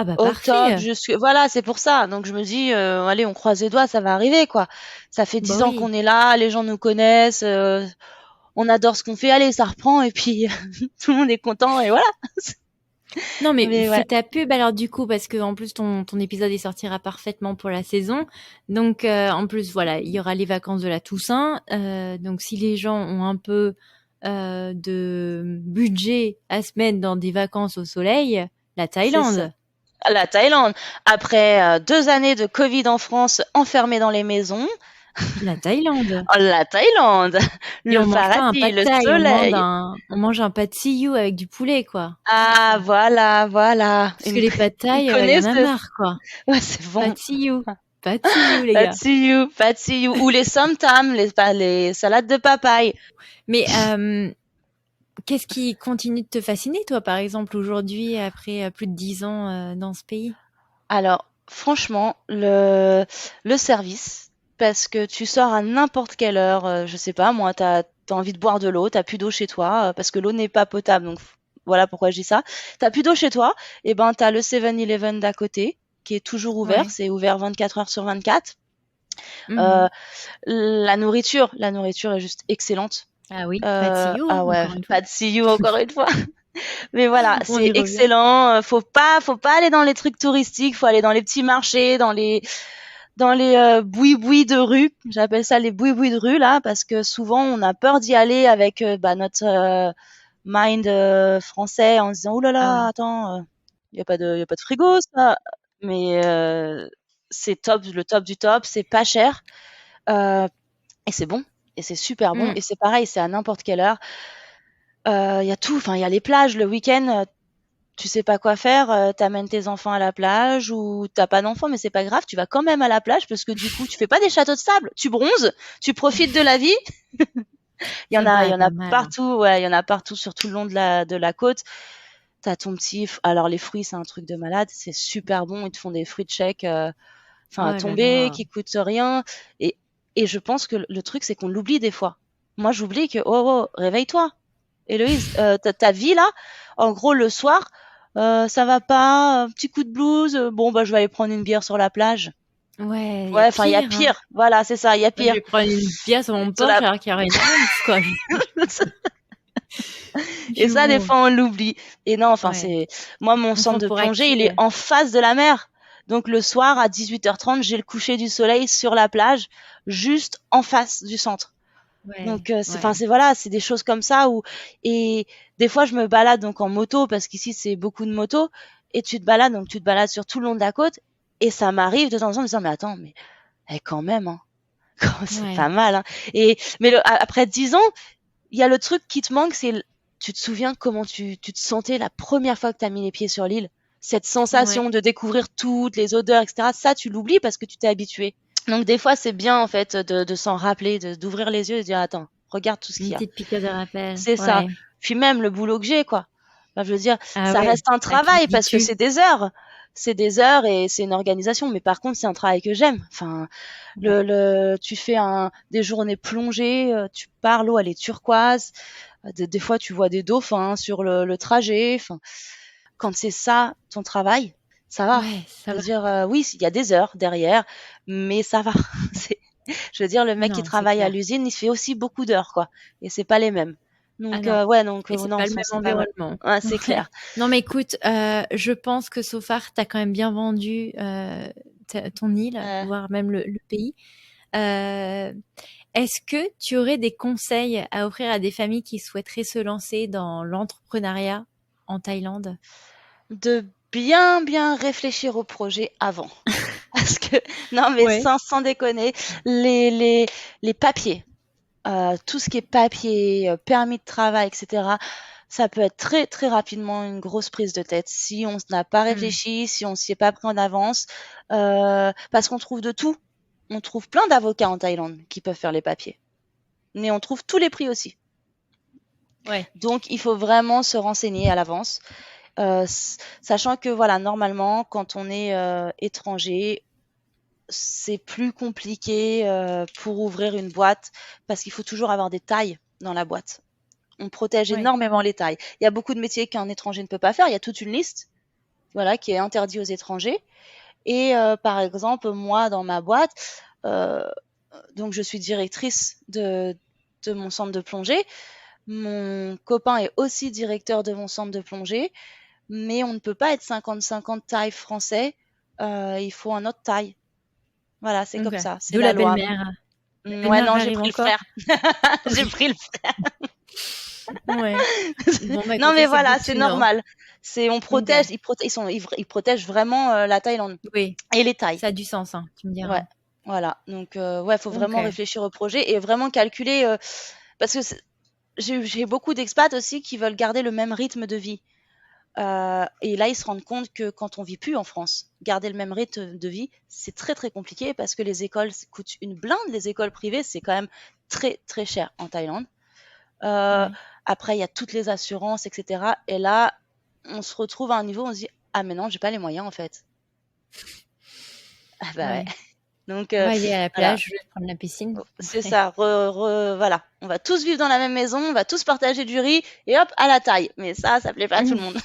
Ah bah Octobre parfait. jusque voilà, c'est pour ça. Donc je me dis allez, on croise les doigts, ça va arriver quoi. Ça fait Bah 10 ans qu'on oui. est là, les gens nous connaissent, on adore ce qu'on fait, allez, ça reprend et puis tout le monde est content et voilà. Non mais Mais fais ouais, ta pub alors du coup parce que en plus ton épisode il sortira parfaitement pour la saison. Donc en plus voilà, il y aura les vacances de la Toussaint. Donc si les gens ont un peu de budget à se mettre dans des vacances au soleil, la c'est ça. Thaïlande. La Thaïlande, après 2 années de Covid en France, enfermés dans les maisons, La Thaïlande. oh, la Thaïlande, Et le on mange pas un paradis, pad le thaï, soleil. on mange un pad see ew avec du poulet quoi. Ah voilà, voilà, Parce que les pad une thaï, y en a connaisseuse. marre quoi. Ouais, c'est bon. Pad see ew. Pad see ew les Pas de gars. see you, pas de see you. Ou les somtam, les salades de papaye. Mais qu'est-ce qui continue de te fasciner, toi, par exemple, aujourd'hui, après plus de 10 ans dans ce pays? Alors, franchement, le service, parce que tu sors à n'importe quelle heure, je sais pas, moi, t'as envie de boire de l'eau, t'as plus d'eau chez toi, parce que l'eau n'est pas potable, donc voilà pourquoi je dis ça. T'as plus d'eau chez toi, et ben t'as le 7-Eleven d'à côté, qui est toujours ouvert, Ouais. c'est ouvert 24 heures sur 24. Mhm. Euh, la nourriture est juste excellente. Ah oui, pad see ew, hein, Ah ouais, encore une fois. pas de see you encore une fois. Mais voilà, On c'est y revient. excellent. Faut pas aller dans les trucs touristiques. Faut aller dans les petits marchés, dans les boui-boui de rue. J'appelle ça les boui-boui de rue là, parce que souvent on a peur d'y aller avec notre mind français en se disant ouh là Ah là, ouais. attends, y a pas de frigo ça. Mais c'est top, le top du top. C'est pas cher et c'est bon et c'est super bon. Mm. Et c'est pareil, c'est à n'importe quelle heure. Il y a tout. Enfin, il y a les plages le week-end. tu sais pas quoi faire, t'amènes tes enfants à la plage ou t'as pas d'enfants, mais c'est pas grave, tu vas quand même à la plage parce que du coup, tu fais pas des châteaux de sable, tu bronzes, tu profites de la vie. Sympa, Il y en pas a mal. partout, ouais, il y en a partout sur tout le long de la côte. T'as ton alors les fruits, c'est un truc de malade, c'est super bon, ils te font des fruits de chèque, Oh à là tomber, là. qui coûtent rien. Et, et je pense que le truc, c'est qu'on l'oublie des fois. Moi, j'oublie que, oh, réveille-toi. Héloïse, ta vie là, en gros, le soir, ça va pas, un petit coup de blues, bon, bah, je vais aller prendre une bière sur la plage. Ouais, il y a Ouais, enfin, il y a pire, hein. pire. Voilà, c'est ça, il y a Moi, je pire. vais prendre une bière sur mon Sur porche la- alors qu'il y aura une once, quoi. Et Puis ça, des bon, fois, on l'oublie. Et non, enfin, ouais. moi, mon On centre prend de pour plongée, il acquis. est en face de la mer. Donc, le soir, à 18h30, j'ai le coucher du soleil sur la plage, juste en face du centre. Ouais, Donc, ouais. voilà, c'est des choses comme ça et des fois, je me balade donc en moto parce qu'ici, c'est beaucoup de motos et donc tu te balades sur tout le long de la côte et ça m'arrive de temps en temps de me dire, mais attends, mais, quand même, hein, c'est Ouais. pas mal, hein. Mais après 10 ans, il y a le truc qui te manque, tu te souviens comment tu te sentais la première fois que tu as mis les pieds sur l'île? Cette Ouais. sensation de découvrir toutes les odeurs, etc. Ça, tu l'oublies parce que tu t'es habitué. Donc, des fois, c'est bien, en fait, de s'en rappeler, d'ouvrir les yeux et de dire, attends, regarde tout ce Une qu'il y a. petite piqûre de rappel. C'est ça. Ouais. Puis même le boulot que j'ai, quoi. Enfin, je veux dire, Ah ça ouais, reste un ça travail parce que t'habitue. c'est des heures. C'est des heures et c'est une organisation. Mais par contre, c'est un travail que j'aime. Enfin, Ouais. tu fais des journées plongées, tu pars, l'eau, elle est turquoise. Des fois, tu vois des dauphins sur le trajet. Enfin, quand c'est ça, ton travail, ça va. Ouais, Je ça veux va. dire, oui, il y a des heures derrière, mais ça va. C'est- Je veux dire, le mec qui Non, c'est travaille à clair. l'usine, il fait aussi beaucoup d'heures, quoi. Et c'est pas les mêmes. Ah Donc, non. ouais, donc, Et c'est non, pas le même c'est pas mal. environnement. Ouais, c'est Ouais. clair. Non, mais écoute, je pense que so far, t'as quand même bien vendu ton île, Ouais. voire même le pays. Euh, Est-ce que tu aurais des conseils à offrir à des familles qui souhaiteraient se lancer dans l'entrepreneuriat en Thaïlande? De bien, bien réfléchir au projet avant. Parce que, non, mais Ouais. sans déconner, les papiers, tout ce qui est papier, permis de travail, etc., ça peut être très, très rapidement une grosse prise de tête si on n'a pas réfléchi, si on s'y est pas pris en avance, parce qu'on trouve de tout. On trouve plein d'avocats en Thaïlande qui peuvent faire les papiers, mais on trouve tous les prix aussi. Ouais. Donc, il faut vraiment se renseigner à l'avance, sachant que voilà, normalement, quand on est étranger, c'est plus compliqué pour ouvrir une boîte parce qu'il faut toujours avoir des tailles dans la boîte. On protège Ouais. énormément les tailles. Il y a beaucoup de métiers qu'un étranger ne peut pas faire. Il y a toute une liste, voilà, qui est interdite aux étrangers. Et par exemple, moi, dans ma boîte, euh, donc je suis directrice de mon centre de plongée. Mon copain est aussi directeur de mon centre de plongée, mais on ne peut pas être 50-50 taille français. Il faut un autre taille. Voilà, c'est Ok. comme ça, c'est D'où la la loi. belle-mère. La Ouais, belle-mère non, j'ai arrive pris le encore. frère. J'ai pris le frère. Ouais. Bon, bah Non, écoute, mais ça c'est voilà, good c'est to know. normal. On Ok. protège, ils protègent vraiment la Thaïlande Oui, et les tailles. ça a du sens, hein, tu me Ouais, diras. voilà. Donc, ouais, faut vraiment Ok. réfléchir au projet et vraiment calculer, parce que j'ai beaucoup d'expats aussi qui veulent garder le même rythme de vie. Et là, ils se rendent compte que quand on vit plus en France, garder le même rythme de vie, c'est très très compliqué parce que les écoles coûtent une blinde. Les écoles privées, c'est quand même très très cher en Thaïlande. Euh, Ouais. Après, il y a toutes les assurances, etc. Et là, on se retrouve à un niveau où on se dit, ah mais non, j'ai pas les moyens en fait. Ah bah ouais. Ouais. Donc On va aller à la voilà, plage, je vais prendre la piscine. c'est Ouais. ça. Voilà, on va tous vivre dans la même maison, on va tous partager du riz et hop à la taille. Mais ça plaît pas à tout le monde.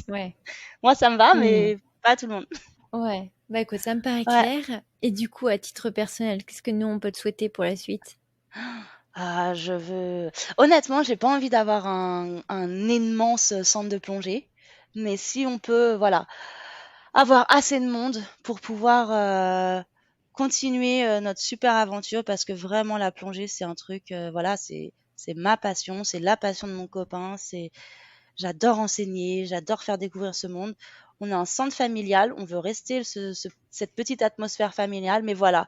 Ouais. Moi, ça me va, Hmm. mais pas à tout le monde. Ouais. Bah écoute, ça me paraît Ouais. clair. Et du coup, à titre personnel, qu'est-ce que nous on peut te souhaiter pour la suite? Ah, honnêtement, j'ai pas envie d'avoir un immense centre de plongée, mais si on peut, voilà, avoir assez de monde pour pouvoir continuer notre super aventure, parce que vraiment la plongée, c'est un truc, voilà, c'est ma passion, c'est la passion de mon copain, j'adore enseigner, j'adore faire découvrir ce monde. On a un centre familial, on veut rester cette petite atmosphère familiale, mais voilà,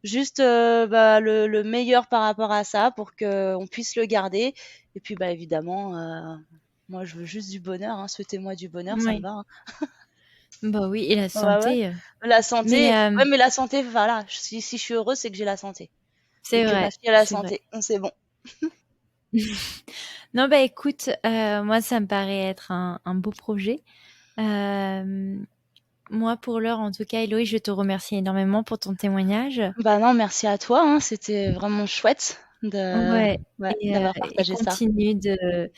juste bah, le meilleur par rapport à ça pour qu'on puisse le garder. Et puis bah évidemment, moi, je veux juste du bonheur, hein. Souhaitez-moi du bonheur, ça Oui. me va, hein. Bah oui, et la Ouais, santé, La santé, mais ouais, mais la santé, voilà. Si je suis heureuse, c'est que j'ai la santé. Et c'est que ma vrai, fille a la c'est vrai. santé. C'est bon. Non, bah écoute, moi, ça me paraît être un beau projet. Moi, pour l'heure, en tout cas, Héloïse, je te remercie énormément pour ton témoignage. Bah non, merci à toi, hein. C'était vraiment chouette Ouais, d'avoir et partagé ça. continue de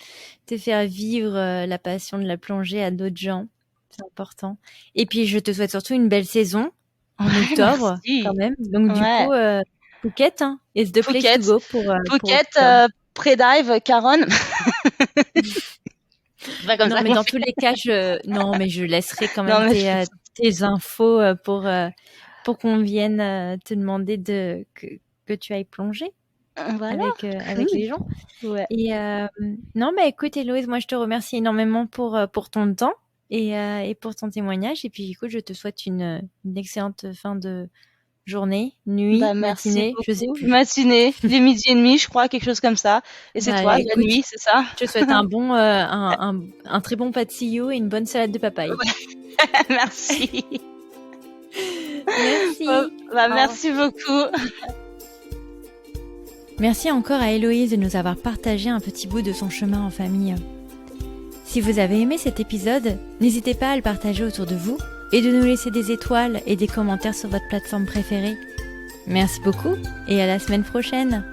faire vivre la passion de la plongée à d'autres gens. C'est important. Et puis, je te souhaite surtout une belle saison en octobre, Merci. quand même. Donc, du Ouais. coup, Phuket, hein, is the place Phuket. to go pour Phuket, octobre. pré-dive, Caronne. Pas comme Non, ça mais qu'on dans fait. tous les cas, non, mais je laisserai quand Non, même mais tes infos pour qu'on vienne te demander que tu ailles plonger voilà. avec les gens. Ouais. Et non, bah écoute, Héloïse, moi je te remercie énormément pour ton temps et pour ton témoignage. Et puis écoute, je te souhaite une excellente fin de journée, nuit, Bah, merci matinée, je sais beaucoup. plus. Matinée, les midi et demi, je crois, quelque chose comme ça. Et c'est Bah toi, la écoute, nuit, c'est ça? je te souhaite un très bon patio et une bonne salade de papaye. Merci. Merci. Bah, merci beaucoup. Merci encore à Héloïse de nous avoir partagé un petit bout de son chemin en famille. Si vous avez aimé cet épisode, n'hésitez pas à le partager autour de vous et de nous laisser des étoiles et des commentaires sur votre plateforme préférée. Merci beaucoup et à la semaine prochaine.